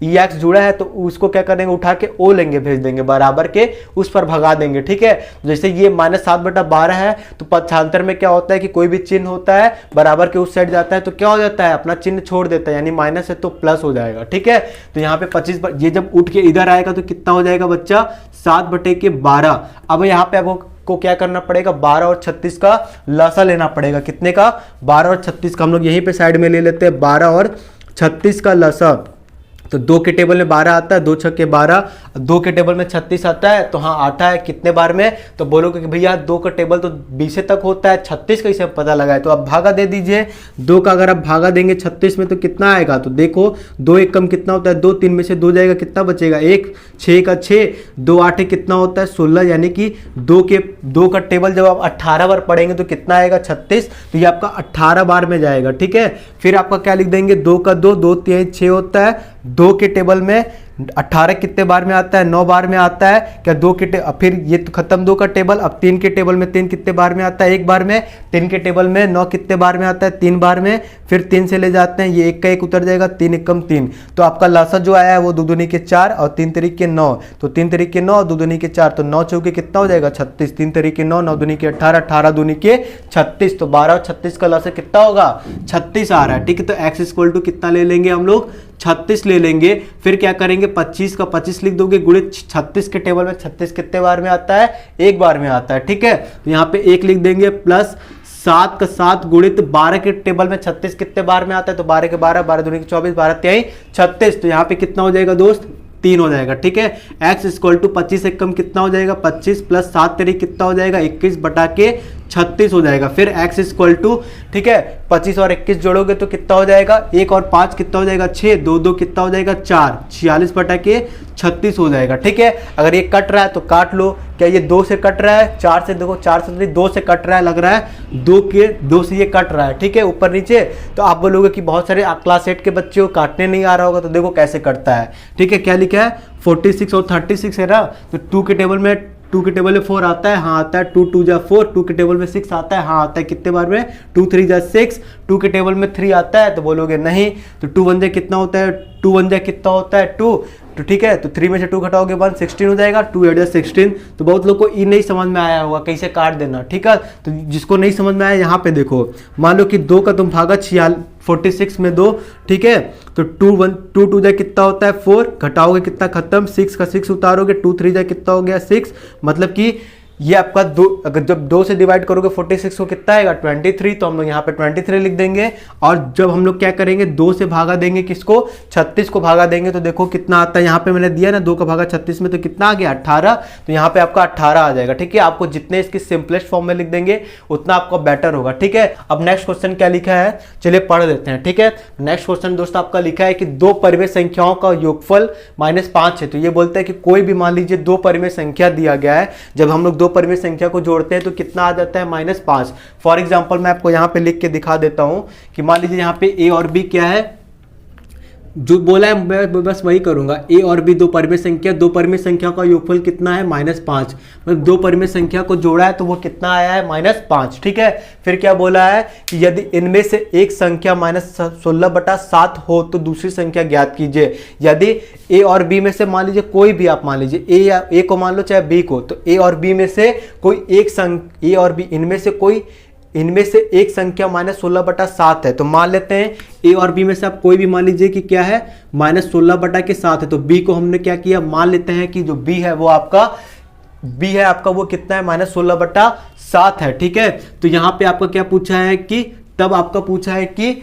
ex जुड़ा है तो उसको क्या करेंगे, उठा के o लेंगे, भेज देंगे बराबर के, उस पर भगा देंगे। ठीक है, जैसे ये -7/12 है तो पक्षांतर में क्या होता है कि कोई भी चिन्ह होता है बराबर के उस साइड जाता है तो क्या हो जाता है, अपना चिन्ह छोड़ देता है, यानी माइनस है तो प्लस हो जाएगा। ठीक है, तो यहाँ पे 25, ये जब उठ के इधर आएगा तो कितना हो जाएगा बच्चा, 7/12। अब यहाँ पे आपको क्या करना पड़ेगा, 12 और 36 का लसा लेना पड़ेगा। कितने का, 12 और 36 का। हम लोग यहीं पे साइड में ले लेते हैं 12 और 36 का लसा। तो 2 के टेबल में 12 आता है, 2 छक्के 12, 2 के टेबल में 36 आता है, तो हाँ आता है कितने बार में, तो बोलोगे कि भैया 2 का टेबल तो 20 तक होता है, 36 कैसे पता लगाए, तो अब भागा दे दीजिए। 2 का अगर आप भागा देंगे 36 में तो कितना आएगा, तो देखो 2 एक कम कितना होता है, 2, 3 में से 2 जाएगा, कितना बचेगा 1, 6 का 6, 2 8 कितना होता है 16, यानी कि 2 का टेबल जब आप 18 बार पढ़ेंगे तो कितना आएगा 36, तो ये आपका 18 बार में जाएगा। ठीक है, फिर आपका क्या लिख देंगे, 2 का 2, 2 3 6 होता है, 2 के टेबल में 18 कितने बार में आता है, 9 बार में आता है क्या, 2 के फिर ये तो खत्म 2 का टेबल। अब 3 के टेबल में 3 कितने बार में आता है, 1 बार में। 3 के टेबल में 9 कितने बार में आता है, 3 बार में। फिर 3 से ले जाते हैं, ये 1 का 1 उतर जाएगा, 3 एकम 3, तो आपका लसा जो आया है वो 2 दूनी के 4 और 3 तरीके 9, तो 3 तरीके 9 और 2 दूनी के 4, तो 9 चौके कितना हो जाएगा 36, 3 तरीके 9, 9 दूनी के 18, 18 दूनी के 36, तो 12 और 36 का लसा कितना होगा 36 आ रहा है। ठीक है, तो x इक्वल टू कितना ले लेंगे हम लोग, 36 ले लेंगे। फिर क्या करेंगे, 25 का 25 लिख दोगे, गुणित 36 के टेबल में 36 कितने बार में आता है, 1 बार में आता है। ठीक है, तो यहाँ पे 1 लिख देंगे, प्लस 7 का 7 गुणित 12 के टेबल में 36 कितने बार में आता है, तो 12 के 12, 12 दूनी के 24, 12 तिहाई 36, तो यहाँ पे कितना हो जाएगा दोस्त, 3 हो जाएगा। ठीक है, x इक्वल टू 25 से कम कितना हो जाएगा, 25 प्लस 7 तरीक कितना हो जाएगा, 21/36 हो जाएगा। फिर x इक्वल टू, ठीक है, 25 और 21 जोड़ोगे तो कितना हो जाएगा, 1 और 5 कितना हो जाएगा 6, 2 2 कितना हो जाएगा 4, 46/36 हो जाएगा। ठीक है, अगर ये कट रहा है तो काट लो, क्या ये 2 से कट रहा है, 4 से, देखो 4 से 2 से कट रहा है, लग रहा है 2 से ये कट रहा है। ठीक है, ऊपर नीचे, तो आप बोलोगे कि बहुत सारे क्लास 8 के बच्चे को काटने नहीं आ रहा होगा, तो देखो कैसे कटता है। ठीक है, क्या लिखा है 46 और 36 है ना, तो 2 के टेबल में 4 आता है, हाँ आता है, 2 2 जा 4, 2 के टेबल में 6 आता है, हाँ आता है, कितने बार में 2 3 जा 6, 2 के टेबल में 3 आता है, तो बोलोगे नहीं, तो 2 1 जा कितना होता है, 2 1 जा कितना होता है 2, तो ठीक है, तो 3 में से 2 घटाओगे 1, 16 हो जाएगा, 2 8 जा 16। तो बहुत लोग को ये नहीं समझ में आया होगा कैसे काट देना। ठीक है, तो जिसको नहीं समझ में आया यहाँ पे देखो, मान लो कि 2 का तुम भागा 46 में 2, ठीक है, तो 2 2 जा कितना होता है 4, घटाओगे कितना खत्म, 6 का 6 उतारोगे, 2 3 जा कितना हो गया 6, मतलब कि ये आपका 2, अगर जब 2 से डिवाइड करोगे 46 को कितना आएगा 23, तो हम लोग यहाँ पे 23 लिख देंगे। और जब हम लोग क्या करेंगे, 2 से भागा देंगे किसको, 36 को भागा देंगे, तो देखो कितना आता है, यहाँ पे मैंने दिया ना 2 का भागा 36 में, तो कितना आ गया 18, तो यहाँ पे आपका 18 आ जाएगा। ठीक है, आपको जितने इसकी सिंपलेस्ट फॉर्म में लिख देंगे उतना आपका बेटर होगा। ठीक है, अब नेक्स्ट क्वेश्चन क्या लिखा है, चलिए पढ़ देते हैं। ठीक है, नेक्स्ट क्वेश्चन दोस्तों आपका लिखा है कि 2 परिमेय संख्याओं का योगफल -5 है। तो ये बोलते हैं कि कोई भी मान लीजिए 2 परिमेय संख्या दिया गया है, जब हम लोग 2 परिमेय संख्या को जोड़ते हैं तो कितना आ जाता है -5। फॉर एग्जांपल मैं आपको यहां पे लिख के दिखा देता हूं कि मान लीजिए यहां पे a और b क्या है, जो बोला है मैं बस वही करूंगा। a और b 2 परिमेय संख्या, 2 परिमेय संख्या का योगफल कितना है -5, मतलब 2 परिमेय संख्या को जोड़ा है तो वो कितना आया है -5। ठीक है, फिर क्या बोला है कि यदि इनमें से एक संख्या -16/7 हो तो दूसरी संख्या ज्ञात कीजिए। यदि a और b में से मान लीजिए कोई भी, आप मान लीजिए a या a को मान लो चाहे b को, तो a और b में से कोई एक a और b इनमें से एक संख्या -16/7 है, तो मान लेते हैं a और b में से आप कोई भी मान लीजिए कि क्या है -16/7 है, तो b को हमने क्या किया, मान लेते हैं कि जो b है वो आपका वो कितना है -16/7 है। ठीक है, तो यहाँ पे आपका क्या पूछा है कि, तब आपका पूछा है कि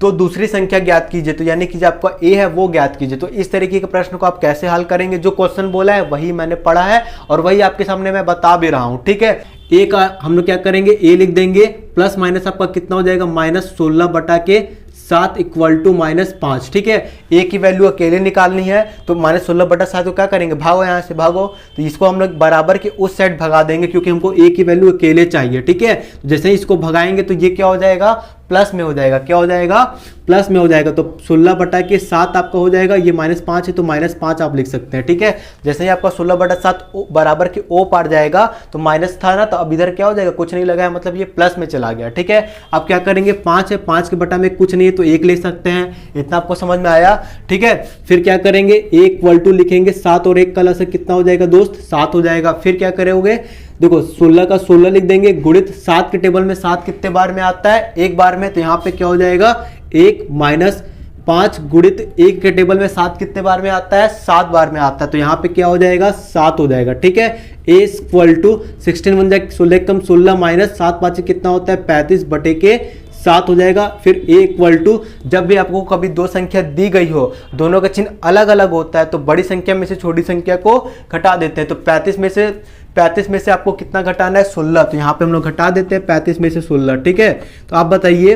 तो दूसरी संख्या ज्ञात कीजिए, तो यानी कि जो आपका a है वो ज्ञात कीजिए। तो इस तरीके के प्रश्न को आप कैसे हल करेंगे, जो क्वेश्चन बोला है वही मैंने पढ़ा है और वही आपके सामने मैं बता भी रहा हूं। ठीक है, a का हम लोग क्या करेंगे, a लिख देंगे, प्लस माइनस आपका कितना हो जाएगा -16/7 7 इक्वल टू -5। ठीक है, ए की वैल्यू अकेले निकालनी है तो -16/7 को क्या करेंगे, भागो यहाँ से भागो, तो इसको हम लोग बराबर के उस साइड भगा देंगे क्योंकि हमको ए की वैल्यू अकेले चाहिए। ठीक है, तो जैसे ही इसको भगाएंगे तो ये क्या हो जाएगा, प्लस में हो जाएगा। क्या हो जाएगा, प्लस में हो जाएगा। तो 16/7 आपका हो जाएगा, ये -5 है तो -5 आप लिख सकते हैं। ठीक है, जैसे ही आपका 16/7 बराबर के ओ पार जाएगा तो माइनस था ना, तो अब इधर क्या हो जाएगा, कुछ नहीं लगा है, मतलब ये प्लस में चला गया। ठीक है, अब क्या करेंगे, 5 है, 5 के बटा में कुछ नहीं है तो 1 ले सकते हैं। इतना आपको समझ में आया। ठीक है, फिर क्या करेंगे, ए इक्वल टू लिखेंगे, 7 और 1 का लसा कितना हो जाएगा दोस्त, 7 हो जाएगा। फिर क्या करोगे, देखो 16 का 16 लिख देंगे, गुणित 7 के टेबल में 7 कितने बार में आता है, एक बार में, तो यहाँ पे क्या हो जाएगा 1 -5 गुणित 1 के टेबल में 7 कितने बार में आता है, 7 बार में आता है, तो यहाँ पे क्या हो जाएगा 7 हो जाएगा। ठीक है, ए इक्वल टू 16 बन जाएगा, 16 कम 16 माइनस 7 5 कितना होता है 35/7 हो जाएगा। फिर ए इक्वल टू, जब भी आपको कभी दो संख्या दी गई हो, दोनों का चिन्ह अलग अलग होता है तो बड़ी संख्या में से छोटी संख्या को घटा देते हैं। तो 35 में से आपको कितना घटाना है, 16, तो यहाँ पे हम लोग घटा देते हैं 35 में से 16। ठीक है, तो आप बताइए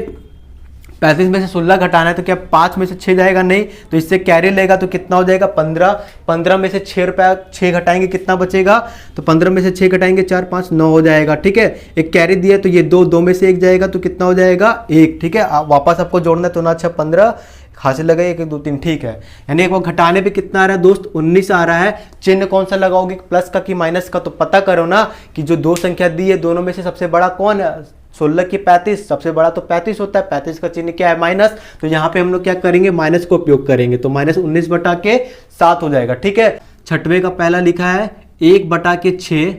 35 में से 16 घटाना है तो क्या 5 में से 6 जाएगा, नहीं, तो इससे कैरी लेगा तो कितना हो जाएगा 15। 15 में से 6 घटाएंगे कितना बचेगा, तो 15 में से 6 घटाएंगे 4 5 9 हो जाएगा। ठीक है, एक कैरी दिया तो ये 2 में से 1 जाएगा तो कितना हो जाएगा 1। ठीक है, वापस आपको जोड़ना है तो ना, अच्छा 15 हासिल लगाइए 1 2 3। ठीक है, यानी एक बार घटाने पे कितना आ रहा है दोस्त, 19 आ रहा है। चिन्ह कौन सा लगाओगे, प्लस का कि माइनस का, तो पता करो ना कि जो दो संख्या दी है दोनों में से सबसे बड़ा कौन है, 16 की 35, सबसे बड़ा तो 35 होता है, 35 का चिन्ह क्या है माइनस, तो यहाँ पे हम लोग क्या करेंगे, माइनस को उपयोग करेंगे, तो -19/7 हो जाएगा। ठीक है, छठवें का पहला लिखा है 1/6,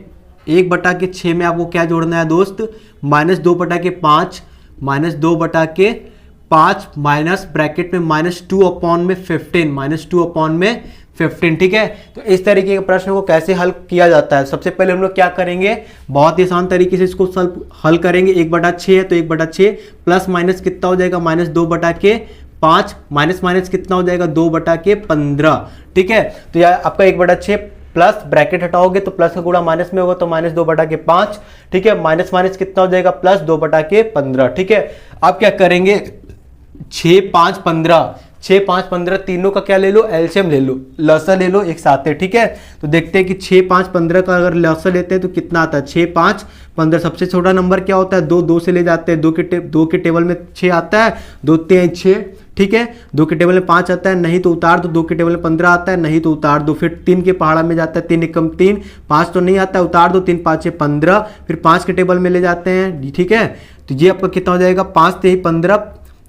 1/6 में आपको क्या जोड़ना है दोस्त, -2/5, -2/5 माइनस ब्रैकेट में -2/15। ठीक है, तो इस तरीके के प्रश्न को कैसे हल किया जाता है, सबसे पहले हम लोग क्या करेंगे, बहुत ही आसान तरीके से इसको हल करेंगे। 1/6 है तो 1/6 प्लस माइनस कितना हो जाएगा, -2/5 माइनस कितना हो जाएगा 2/15। ठीक है, तो यह आपका 1/6 प्लस ब्रैकेट हटाओगे तो प्लस का गुणा माइनस में होगा तो -2/5। ठीक है, माइनस कितना हो जाएगा +2/15। ठीक है, आप क्या करेंगे, 6 5 15 तीनों का क्या ले लो, एलसीएम ले लो, लसा ले लो एक साथ है। ठीक है, तो देखते हैं कि 6 5 15 का अगर लसा लेते हैं तो कितना आता है, 6 5 15। सबसे छोटा नंबर क्या होता है, 2 से ले जाते हैं, 2 के टेबल में 6 आता है, 2 3 6। ठीक है, 2 के टेबल में 5 आता है, नहीं तो उतार दो, 2 के टेबल में 15 आता है, नहीं तो उतार दो। फिर 3 के पहाड़ा में जाता है, 3 एकम 3, 5 तो नहीं आता है, उतार दो, 3 5 15। फिर 5 के टेबल में ले जाते हैं। ठीक है, तो ये आपका कितना हो जाएगा 5 3 15।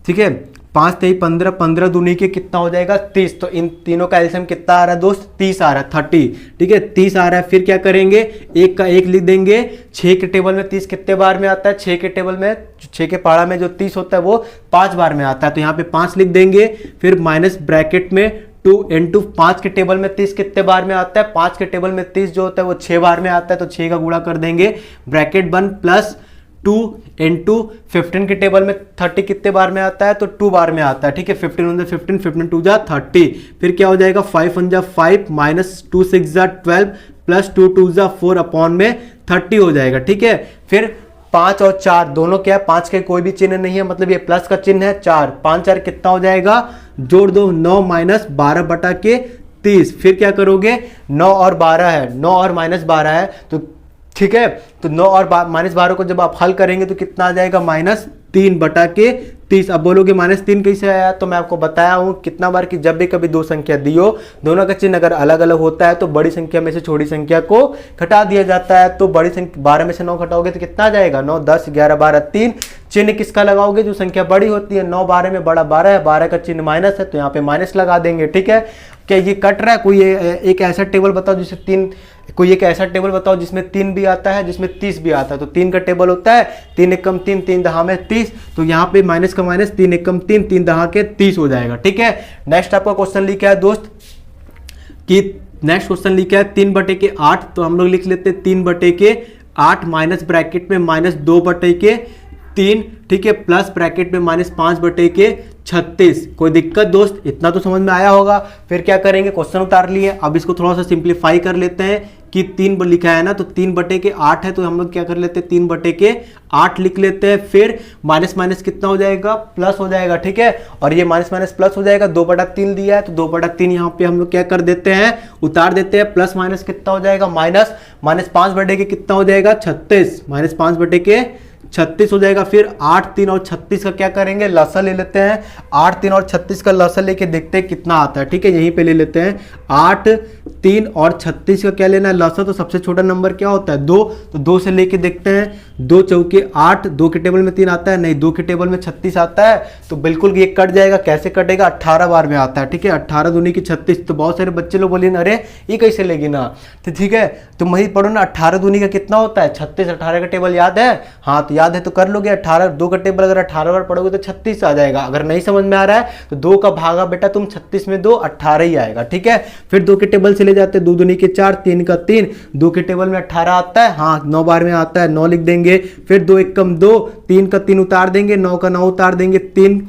ठीक है, 5 3 15, 15 दूनी के कितना हो जाएगा 30। तो इन तीनों का एलसीएम कितना आ रहा है दोस्त, 30 आ रहा है, 30। ठीक है, 30 आ रहा है। फिर क्या करेंगे, 1 का 1 लिख देंगे। 6 के टेबल में 30 कितने बार में आता है, 6 के टेबल में 6 के पहाड़ा में जो 30 होता है वो 5 बार में आता है, तो यहाँ पे 5 लिख देंगे। फिर माइनस ब्रैकेट में 2 इंटू 5 के टेबल में 30 कितने बार में आता है, 5 के टेबल में 30 जो होता है वो 6 बार में आता है, तो 6 का गुणा कर देंगे, ब्रैकेट बन प्लस 2 इंटू 15 के टेबल में 30 कितने बार में आता है, तो 2 बार में आता है। ठीक है, 15 1 15, 15 2 30। फिर क्या हो जाएगा 5 1 5 माइनस 2 6 12 प्लस 2 2 4 अपॉन में 30 हो जाएगा। ठीक है, फिर 5 और 4 दोनों क्या है, 5 के कोई भी चिन्ह नहीं है, मतलब ये प्लस का चिन्ह है। 4 5 4 कितना हो जाएगा, जोड़ दो, 9 माइनस 12/30। फिर क्या करोगे, 9 और 12 है, 9 और -12 है, तो ठीक है, तो 9 और -12 को जब आप हल करेंगे तो कितना आ जाएगा, -3/30। अब बोलोगे -3 कैसे आया, तो मैं आपको बताया हूं कितना बार कि जब भी कभी दो संख्या दी हो, दोनों का चिन्ह अगर अलग अलग होता है तो बड़ी संख्या में से छोटी संख्या को घटा दिया जाता है। तो बड़ी संख्या 12 में से 9 घटाओगे तो कितना आ जाएगा, 9 10 11 12 3। चिन्ह किसका लगाओगे, जो संख्या बड़ी होती है, 9 12 में बड़ा 12 है, 12 का चिन्ह माइनस है तो यहाँ पे माइनस लगा देंगे। ठीक है, क्या ये कट रहा है, कोई एक ऐसा टेबल बताओ जिसमें 3, कोई एक ऐसा टेबल बताओ जिसमें 3 भी आता है, जिसमें 30 भी आता है। तो 3 का टेबल होता है 3 एकम 3, 3 दहा में 30, तो यहाँ पे माइनस का माइनस 3 एकम 3, 3 दहा के 30 हो जाएगा। ठीक है, नेक्स्ट आपका क्वेश्चन लिखा है दोस्त कि नेक्स्ट क्वेश्चन लिखा है 3/8, तो हम लोग लिख लेते हैं 3/8 माइनस ब्रैकेट में -2/3। ठीक है, प्लस ब्रैकेट में -5/36। कोई दिक्कत दोस्त, इतना तो समझ में आया होगा। फिर क्या करेंगे, क्वेश्चन उतार लिए, अब इसको थोड़ा सा सिंप्लीफाई कर लेते हैं। कि 3 लिखा है ना, तो 3/8 है, तो हम लोग क्या कर लेते हैं 3/8 लिख लेते हैं। फिर माइनस माइनस कितना हो जाएगा, प्लस हो जाएगा, ठीक है। और ये माइनस माइनस प्लस हो जाएगा, 2/3 दिया है तो 2/3 यहाँ पे हम लोग क्या कर देते हैं, उतार देते हैं। प्लस माइनस कितना हो जाएगा, माइनस 5/के कितना हो जाएगा 36, -5/के 36 हो जाएगा। फिर 8, 3 और 36 का क्या करेंगे, लसा ले लेते हैं। 8, 3 और 36 का लसा लेके देखते हैं कितना आता है, ठीक है। यहीं पे ले लेते हैं 8, 3 और 36 का क्या लेना है, लसा। तो सबसे छोटा नंबर क्या होता है 2, तो 2 से लेके देखते हैं। 2 चौके 8, 2 के टेबल में 3 आता है, नहीं 2 के टेबल में 36 आता है, तो बिल्कुल ये कट जाएगा। कैसे कटेगा, 18 बार में आता है, ठीक है। 18 दूनी की 36। तो बहुत सारे बच्चे लोग बोलिए अरे ये कैसे लेगी ना, तो ठीक है तुम वही पढ़ो ना, 18 दूनी का कितना होता है 36। 18 का टेबल याद है, हाँ तो याद है तो कर लोगे। 18 2 का टेबल अगर 18 बार पढ़ोगे तो 36 आ जाएगा। अगर नहीं समझ में आ रहा है तो 2 का भागा बेटा तुम 36 में 2, 18 ही आएगा, ठीक है। फिर 2 के टेबल से ले जाते हैं, 2 दूनी के 4, 3 का 3, 2 के टेबल में 18 आता है, हाँ 9 बार में आता है, 9 लिख देंगे। फिर 2 एकम 2, 3 का 3 उतार देंगे, 9 का 9 उतार देंगे 3,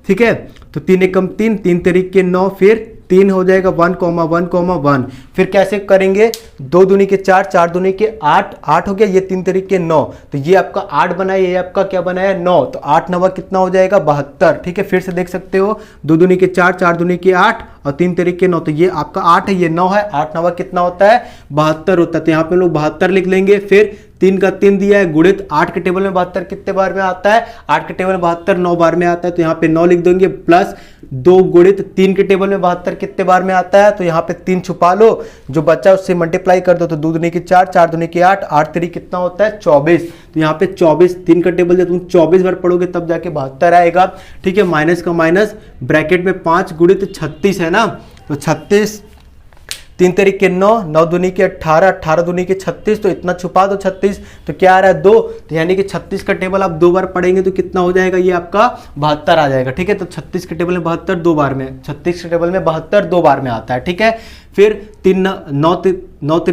ठीक है। तो 3 एकम 3, 3 तरीके 9, फिर 3 हो जाएगा 1,1,1। फिर कैसे करेंगे, 2 दूनी के 4, 4 दूनी के 8, 8 हो गया, ये 3 तरीके 9, तो ये आपका 8 बना है, ये आपका क्या बना है 9, तो 8 9 कितना हो जाएगा 72, ठीक है। फिर से देख सकते हो 2 दूनी के 4, 4 दूनी के 8 और 3 तरीके 9, तो ये आपका 8 है, ये 9 है, 8 9 कितना होता है 72 होता है। तो यहाँ पे लोग 72 लिख लेंगे। फिर 3 का 3 दिया है, गुणित 8 के टेबल में 72 कितने बार में आता है, 8 के टेबल में 72 9 बार में आता है, तो यहाँ पे 9 लिख देंगे। प्लस 2 गुणित 3 के टेबल में 72 कितने बार में आता है, तो यहाँ पे 3 छुपा लो, जो बच्चा उससे मल्टीप्लाई कर दो, तो 2 दूनी की 4, 4 दूनी की 8, 8 3 कितना होता है 24, तो यहाँ पे 24, 3 का टेबल जब तुम 24 बार पढ़ोगे तब जाके 72 आएगा, ठीक है। माइनस का माइनस, ब्रैकेट में 5 गुणित 36 है ना, तो 36, 3 तरीके 9, 9 दूनी के 18, 18 दूनी के 36, तो इतना छुपा दो 36, तो क्या आ रहा है 2, तो यानी कि 36 का टेबल आप 2 बार पढ़ेंगे तो कितना हो जाएगा, ये आपका 72 आ जाएगा, ठीक है। तो 36 के टेबल में 72 2 बार में, 36 के टेबल में 72 2 बार में आता है, ठीक है। फिर 9 3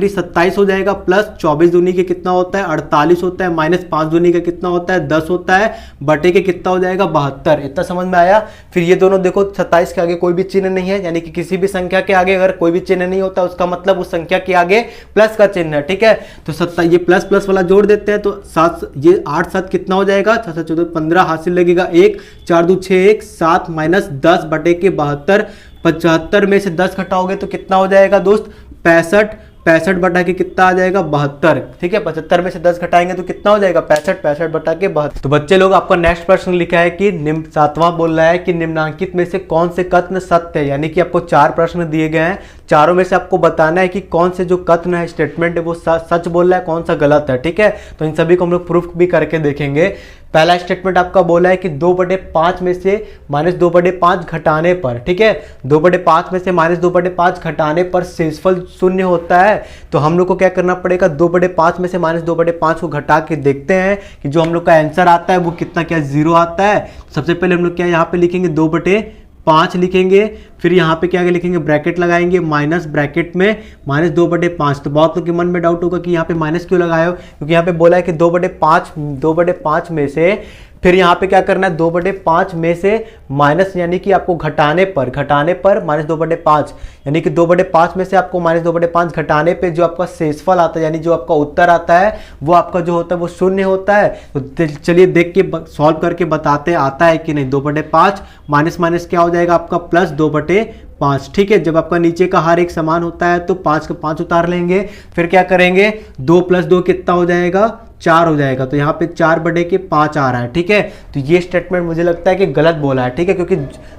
27 हो जाएगा, प्लस 24 दूनी के कितना होता है 48 होता है, माइनस 5 दूनी का कितना होता है 10 होता है, बटे के कितना हो जाएगा 72। इतना समझ में आया। फिर ये दोनों देखो 27 के आगे कोई भी चिन्ह नहीं है, यानी कि किसी भी संख्या के आगे अगर कोई भी चिन्ह नहीं होता उसका मतलब उस संख्या के आगे प्लस का चिन्ह है, ठीक है। तो ये प्लस प्लस वाला जोड़ देते हैं, तो 7 ये 8 7 कितना हो जाएगा 6 7 14 15, हासिल लगेगा 1, 4 2 6 1 7 माइनस 10 बटे के 72। 75 में से 10 घटाओगे तो कितना हो जाएगा दोस्त 65, 65 बटा के कितना आ जाएगा 72, ठीक है। 75 में से 10 घटाएंगे तो कितना हो जाएगा 65, 65 बटा के 72। तो बच्चे लोग आपका नेक्स्ट प्रश्न लिखा है कि 7वां बोल रहा है कि निम्नांकित में से कौन से कथन सत्य है, यानी कि आपको 4 प्रश्न दिए गए हैं, चारों में से आपको बताना है कि कौन से जो कथन है स्टेटमेंट है वो सच बोल रहा है, कौन सा गलत है, ठीक है। तो इन सभी को हम लोग प्रूफ भी करके देखेंगे। पहला स्टेटमेंट आपका बोला है कि 2/5 में से -2/5 घटाने पर, ठीक है, 2/5 में से -2/5 घटाने पर शेषफल 0 होता है। तो हम लोग को क्या करना पड़ेगा, 2/5 में से -2/5 को घटा के देखते हैं कि जो हम लोग का आंसर आता है वो कितना, क्या 0 आता है। सबसे पहले हम लोग क्या यहाँ पे लिखेंगे 2/5 लिखेंगे, फिर यहाँ पे क्या लिखेंगे ब्रैकेट लगाएंगे, माइनस ब्रैकेट में -2/5। तो बहुत लोग के मन में डाउट होगा कि यहाँ पे माइनस क्यों लगाए हो, क्योंकि यहाँ पे बोला है कि 2/5 में से, फिर यहाँ पे क्या करना है 2/5 में से माइनस, यानी कि आपको घटाने पर -2/5, यानी कि 2/5 में से आपको -2/5 घटाने पे जो आपका शेषफल आता है, यानी जो आपका उत्तर आता है वो आपका जो होता है वो 0 होता है। तो चलिए देख के सॉल्व करके बताते हैं आता है कि नहीं। 2/5 माइनस माइनस क्या हो जाएगा आपका प्लस 2/5, ठीक है। जब आपका नीचे का हर एक समान होता है तो 5 का 5 उतार लेंगे, फिर क्या करेंगे 2 + 2 कितना हो जाएगा 4 हो जाएगा, तो यहाँ पे 4/5 आ रहा है, ठीक है। तो ये स्टेटमेंट मुझे लगता है कि गलत बोला है, ठीक है, क्योंकि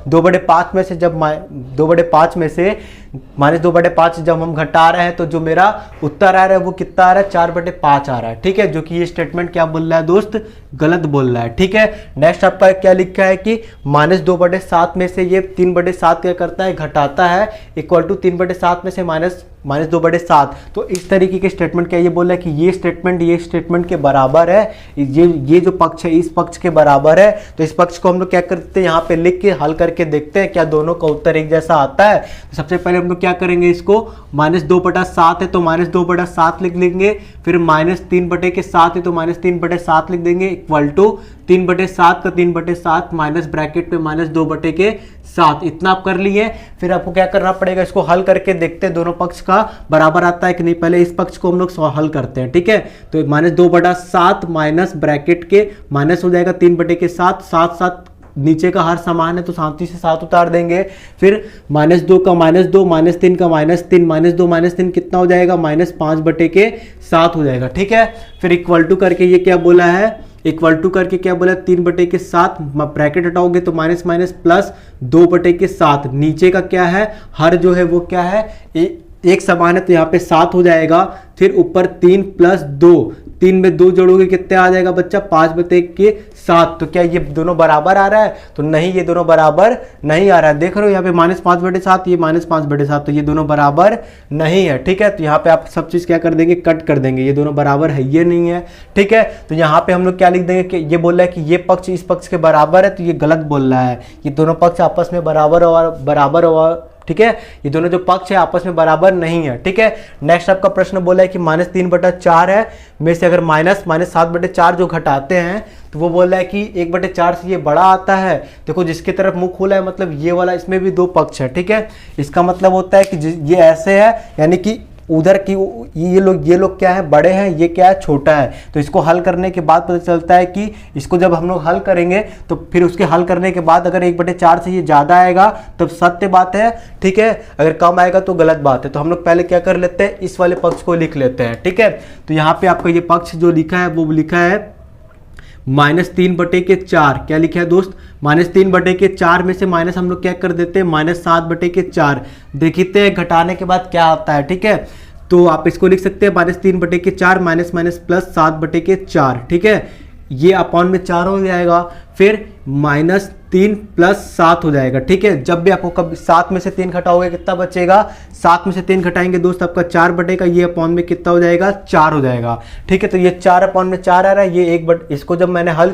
2/5 में से जब 2/5 में से -2/5 जब हम घटा रहे हैं तो जो मेरा उत्तर आ रहा है वो कितना आ रहा है 4/5 आ रहा है, ठीक है। जो कि ये स्टेटमेंट क्या बोल रहा है दोस्त, गलत बोल रहा है, ठीक है। नेक्स्ट आपका क्या लिखा है कि -2/7 में से ये 3/7 क्या करता है घटाता है, इक्वल टू 3/7 में से -2/7। तो इस तरीके के स्टेटमेंट क्या ये बोल रहा है कि ये स्टेटमेंट के बराबर है, ये जो पक्ष है इस पक्ष के बराबर है। तो इस पक्ष को हम लोग क्या करते हैं यहाँ पे लिख के हल करके देखते हैं क्या दोनों का उत्तर एक जैसा आता है। तो सबसे पहले हम लोग क्या करेंगे, इसको -2/7 है तो -2/7 लिख लेंगे, फिर -3/7 है तो -3/7 लिख देंगे, इक्वल टू 3/7 का 3/7 माइनस ब्रैकेट में -2/7, इतना आप कर लिए। फिर आपको क्या करना पड़ेगा, इसको हल करके देखते हैं दोनों पक्ष का बराबर आता है कि नहीं। पहले इस पक्ष को हम लोग हल करते हैं, ठीक है। तो -2/7 माइनस ब्रैकेट के माइनस हो जाएगा 3/7, 7 नीचे का हर समान है तो शांति से 7 उतार देंगे। फिर -2 का -2, -3 का -3, -2 -3 कितना हो जाएगा, -5/7 हो जाएगा, ठीक है। फिर इक्वल टू करके ये क्या बोला है, इक्वल टू करके क्या बोला, 3/7 ब्रैकेट हटाओगे तो माइनस माइनस प्लस 2/7। नीचे का क्या है, हर जो है वो क्या है, एक समान है तो यहाँ पे 7 हो जाएगा। फिर ऊपर 3 + 2, 3 में 2 जोड़ोगे कितने आ जाएगा बच्चा, 5/7। तो क्या ये दोनों बराबर आ रहा है, तो नहीं, ये दोनों बराबर नहीं आ रहा है। देख रहे हो यहाँ पे -5/7, ये -5/7, तो ये दोनों बराबर नहीं है, ठीक है। तो यहाँ पे आप सब चीज क्या कर देंगे, कट कर देंगे, ये दोनों बराबर है, ये नहीं है, ठीक है। तो यहाँ पे हम लोग क्या लिख देंगे कि ये बोल रहा है कि ये पक्ष इस पक्ष के बराबर है, तो ये गलत बोल रहा है। ये दोनों पक्ष आपस में बराबर और ठीक है, ये दोनों जो पक्ष है आपस में बराबर नहीं है, ठीक है। नेक्स्ट आपका प्रश्न बोला है कि -3/4 है में से अगर -7/4 जो घटाते हैं तो वो बोल रहा है कि 1/4 से ये बड़ा आता है। देखो जिसकी तरफ मुख खुला है मतलब ये वाला, इसमें भी 2 पक्ष है, ठीक है। इसका मतलब होता है कि ये ऐसे है, यानी कि उधर की ये लोग क्या है, बड़े हैं, ये क्या है, छोटा है। तो इसको हल करने के बाद पता चलता है कि इसको जब हम लोग हल करेंगे तो फिर उसके हल करने के बाद अगर 1/4 से ये ज़्यादा आएगा तब सत्य बात है, ठीक है। अगर कम आएगा तो गलत बात है। तो हम लोग पहले क्या कर लेते हैं, इस वाले पक्ष को लिख लेते हैं, ठीक है। तो यहाँ पे आपका ये पक्ष जो लिखा है वो लिखा है -3/4। क्या लिखा है दोस्त, -3/4 में से माइनस हम लोग क्या कर देते हैं, -7/4। देखते हैं घटाने के बाद क्या आता है, ठीक है। तो आप इसको लिख सकते हैं -3/4 माइनस माइनस प्लस 7/4, ठीक है। ये अपॉन में 4 हो जाएगा। फिर -3 + 7 हो जाएगा, ठीक है। जब भी आपको कब 7 में से 3 घटाओगे कितना बचेगा, 7 में से 3 घटाएंगे दोस्त आपका 4 बटेगा, ये अपॉन में कितना हो जाएगा, 4 हो जाएगा, ठीक है। तो ये 4 अपॉन में 4 आ रहा है। ये इसको जब मैंने हल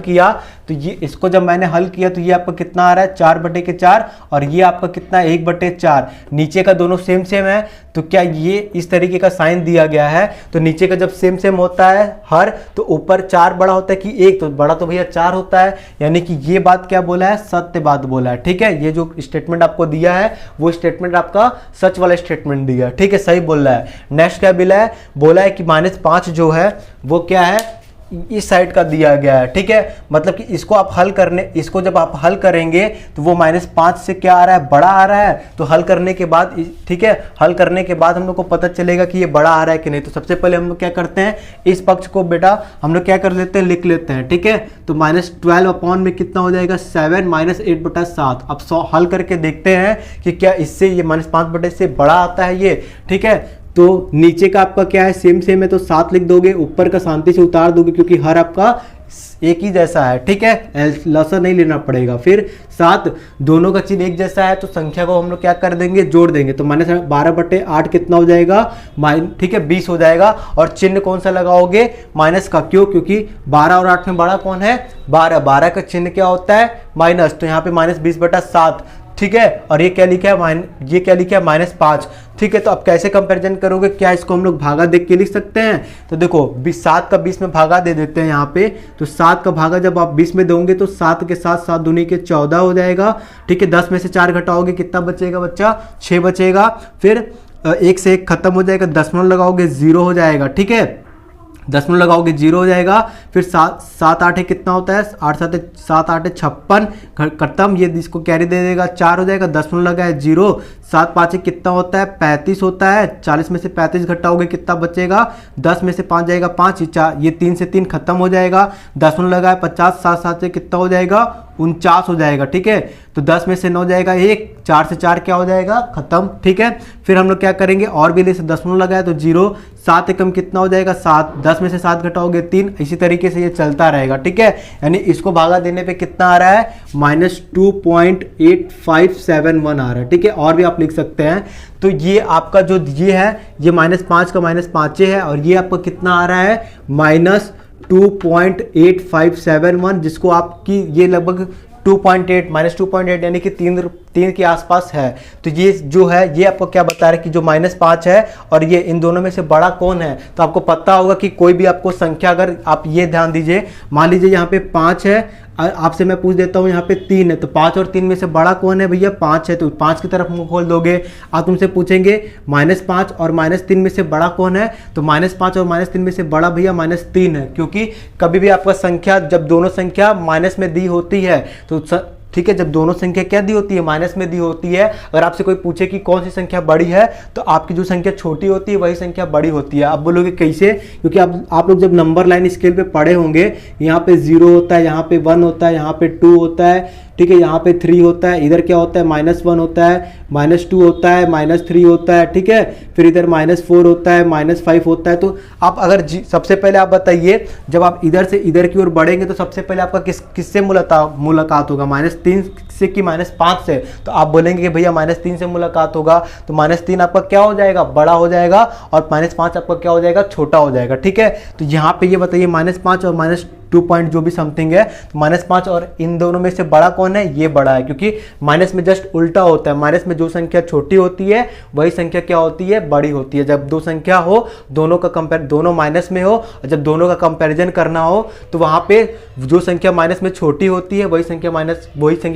किया तो ये आपका कितना आ रहा है, 4/4, और ये आपका कितना, 1/4। नीचे का दोनों सेम है तो क्या ये इस तरीके का साइन दिया गया है। तो नीचे का जब सेम होता है हर, तो ऊपर 4 बड़ा होता है कि 1, तो बड़ा तो भैया 4 होता है। यानी कि ये बात क्या बोला है, सत्य बात बोला है, ठीक है। ये जो स्टेटमेंट आपको दिया है वो स्टेटमेंट आपका सच वाला स्टेटमेंट दिया है, ठीक है, सही बोल रहा है। नेक्स्ट क्या बोला है कि -5 जो है वो क्या है, इस साइड का दिया गया है, ठीक है। मतलब कि इसको जब आप हल करेंगे तो वो -5 से क्या आ रहा है, बड़ा आ रहा है। तो हल करने के बाद, ठीक है, हल करने के बाद हम लोग को पता चलेगा कि ये बड़ा आ रहा है कि नहीं। तो सबसे पहले हम लोग क्या करते हैं, इस पक्ष को बेटा हम लोग क्या कर लेते हैं, लिख लेते हैं, ठीक है। तो -12 अपॉन में कितना हो जाएगा, 7 -8/7। अब हल करके देखते हैं कि क्या इससे ये -5 से बड़ा आता है ये, ठीक है। तो नीचे का आपका क्या है, सेम है, तो 7 लिख दोगे, ऊपर का शांति से उतार दोगे क्योंकि हर आपका एक ही जैसा है, ठीक है, लसा नहीं लेना पड़ेगा। फिर 7 दोनों का चिन्ह एक जैसा है तो संख्या को हम लोग क्या कर देंगे, जोड़ देंगे। तो -12/8 कितना हो जाएगा, ठीक है, 20 हो जाएगा। और चिन्ह कौन सा लगाओगे, माइनस का। क्यों, क्योंकि 12 और 8 में बड़ा कौन है, 12 का चिन्ह क्या होता है, माइनस। तो यहाँ पे -20/7, ठीक है। और ये क्या लिखा है, -5, ठीक है। तो अब कैसे कंपैरिजन करोगे, क्या इसको हम लोग भागा देख के लिख सकते हैं। तो देखो 7 का 20 में भागा दे देते हैं यहाँ पे। तो 7 का भागा जब आप 20 में दोगे तो 7 के साथ 7 दूनी के 14 हो जाएगा, ठीक है। 10 में से 4 घटाओगे कितना बचेगा बच्चा, 6 बचेगा। फिर 1 से 1 खत्म हो जाएगा, दशमलव लगाओगे 0 हो जाएगा, ठीक है। दशमलव लगाओगे 0 हो जाएगा। फिर 7 8 कितना होता है, 8 7 8 56 खत्म, ये इसको कैरी दे देगा, 4 हो जाएगा। दशमलव लगाए 0, 7 5 कितना होता है, 35 होता है। 40 में से 35 घटाओगे कितना बचेगा, 10 में से 5 जाएगा 5, ये 3 से 3 खत्म हो जाएगा। दशमलव लगाए 50, 7 7 से कितना हो जाएगा, 49 हो जाएगा, ठीक है। तो 10 में से 9 जाएगा 1, 4 से 4 क्या हो जाएगा, खत्म, ठीक है। फिर हम लोग क्या करेंगे, और भी से दशमलव लगाए तो 0, 7 एकम कितना हो जाएगा 7, 10 में से 7 घटाओगे 3, इसी तरीके से ये चलता रहेगा, ठीक है। यानी इसको भागा देने पे कितना आ रहा है, -2.8571 आ रहा है, ठीक है। और भी आप लिख सकते हैं। तो ये आपका जो ये है, ये -5 का -5 है, और ये आपका कितना आ रहा है, -2.8571, जिसको आपकी ये लगभग 2.8 -2.8 यानी कि 3 के आसपास है। तो ये जो है ये आपको क्या बता रहा है कि जो -5 है और ये इन दोनों में से बड़ा कौन है। तो आपको पता होगा कि कोई भी आपको संख्या, अगर आप ये ध्यान दीजिए, मान लीजिए यहाँ पे 5 है, आपसे मैं पूछ देता हूँ यहाँ पे 3 है, तो 5 और 3 में से बड़ा कौन है भैया? 5 है, तो 5 की तरफ मुंह खोल दोगे। आप तुमसे पूछेंगे -5 और -3 में से बड़ा कौन है, तो -5 और -3 में से बड़ा भैया -3 है, क्योंकि कभी भी आपका संख्या, जब दोनों संख्या माइनस में दी होती है तो ठीक है, जब दोनों संख्या क्या दी होती है? माइनस में दी होती है। अगर आपसे कोई पूछे कि कौन सी संख्या बड़ी है, तो आपकी जो संख्या छोटी होती है वही संख्या बड़ी होती है। आप बोलोगे कैसे? क्योंकि आप लोग जब नंबर लाइन स्केल पे पढ़े होंगे, यहाँ पे 0 होता है, यहाँ पे 1 होता है, यहाँ पे 2 होता है, ठीक है, यहाँ पे 3 होता है, इधर क्या होता है? -1 होता है, -2 होता है, -3 होता है, ठीक है, फिर इधर -4 होता है, -5 होता है। तो आप अगर सबसे पहले आप बताइए, जब आप इधर से इधर की ओर बढ़ेंगे तो सबसे पहले आपका किससे मुलाकात होगा? -3 से कि -5 से? तो आप बोलेंगे कि भैया -3 से मुलाकात होगा, तो -3 आपका क्या हो जाएगा? बड़ा हो जाएगा, और -5 आपका क्या हो जाएगा? छोटा हो जाएगा, ठीक है। तो यहाँ पे ये बताइए -5 और -2 पॉइंट जो भी समथिंग है, तो -5 और इन दोनों में से बड़ा कौन है? ये बड़ा है, क्योंकि माइनस में जस्ट उल्टा होता है। माइनस में जो संख्या छोटी होती है वही संख्या क्या होती है? बड़ी होती है। जब दो संख्या हो, दोनों माइनस में हो, और जब दोनों का कंपैरिजन करना हो, तो वहां पे जो संख्या माइनस में छोटी होती है वही संख्या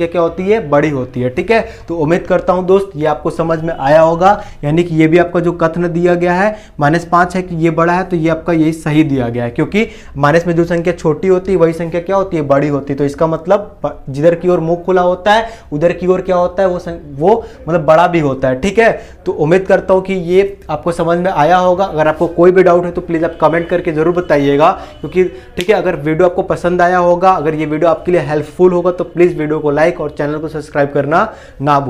क्या होती है? बड़ी होती है, ठीक है। तो उम्मीद करता हूं दोस्त ये आपको समझ में आया होगा, यानी कि ये भी आपका जो कथन दिया गया है -5 है कि ये बड़ा है, तो ये आपका यही सही दिया गया है, क्योंकि माइनस में जो संख्या छोटी होती है वही संख्या क्या होती है? बड़ी होती है। तो इसका मतलब जिधर की ओर मुंह खुला होता है उधर की ओर क्या होता है? वो मतलब बड़ा भी होता है, ठीक है। तो उम्मीद करता हूं कि ये आपको समझ में आया होगा। अगर आपको कोई भी डाउट है तो प्लीज आप कमेंट करके जरूर बताइएगा, क्योंकि ठीक है, अगर वीडियो आपको पसंद आया होगा, अगर ये वीडियो आपके लिए हेल्पफुल होगा, तो प्लीज वीडियो को लाइक और चैनल को सब्सक्राइब करना ना भूलें।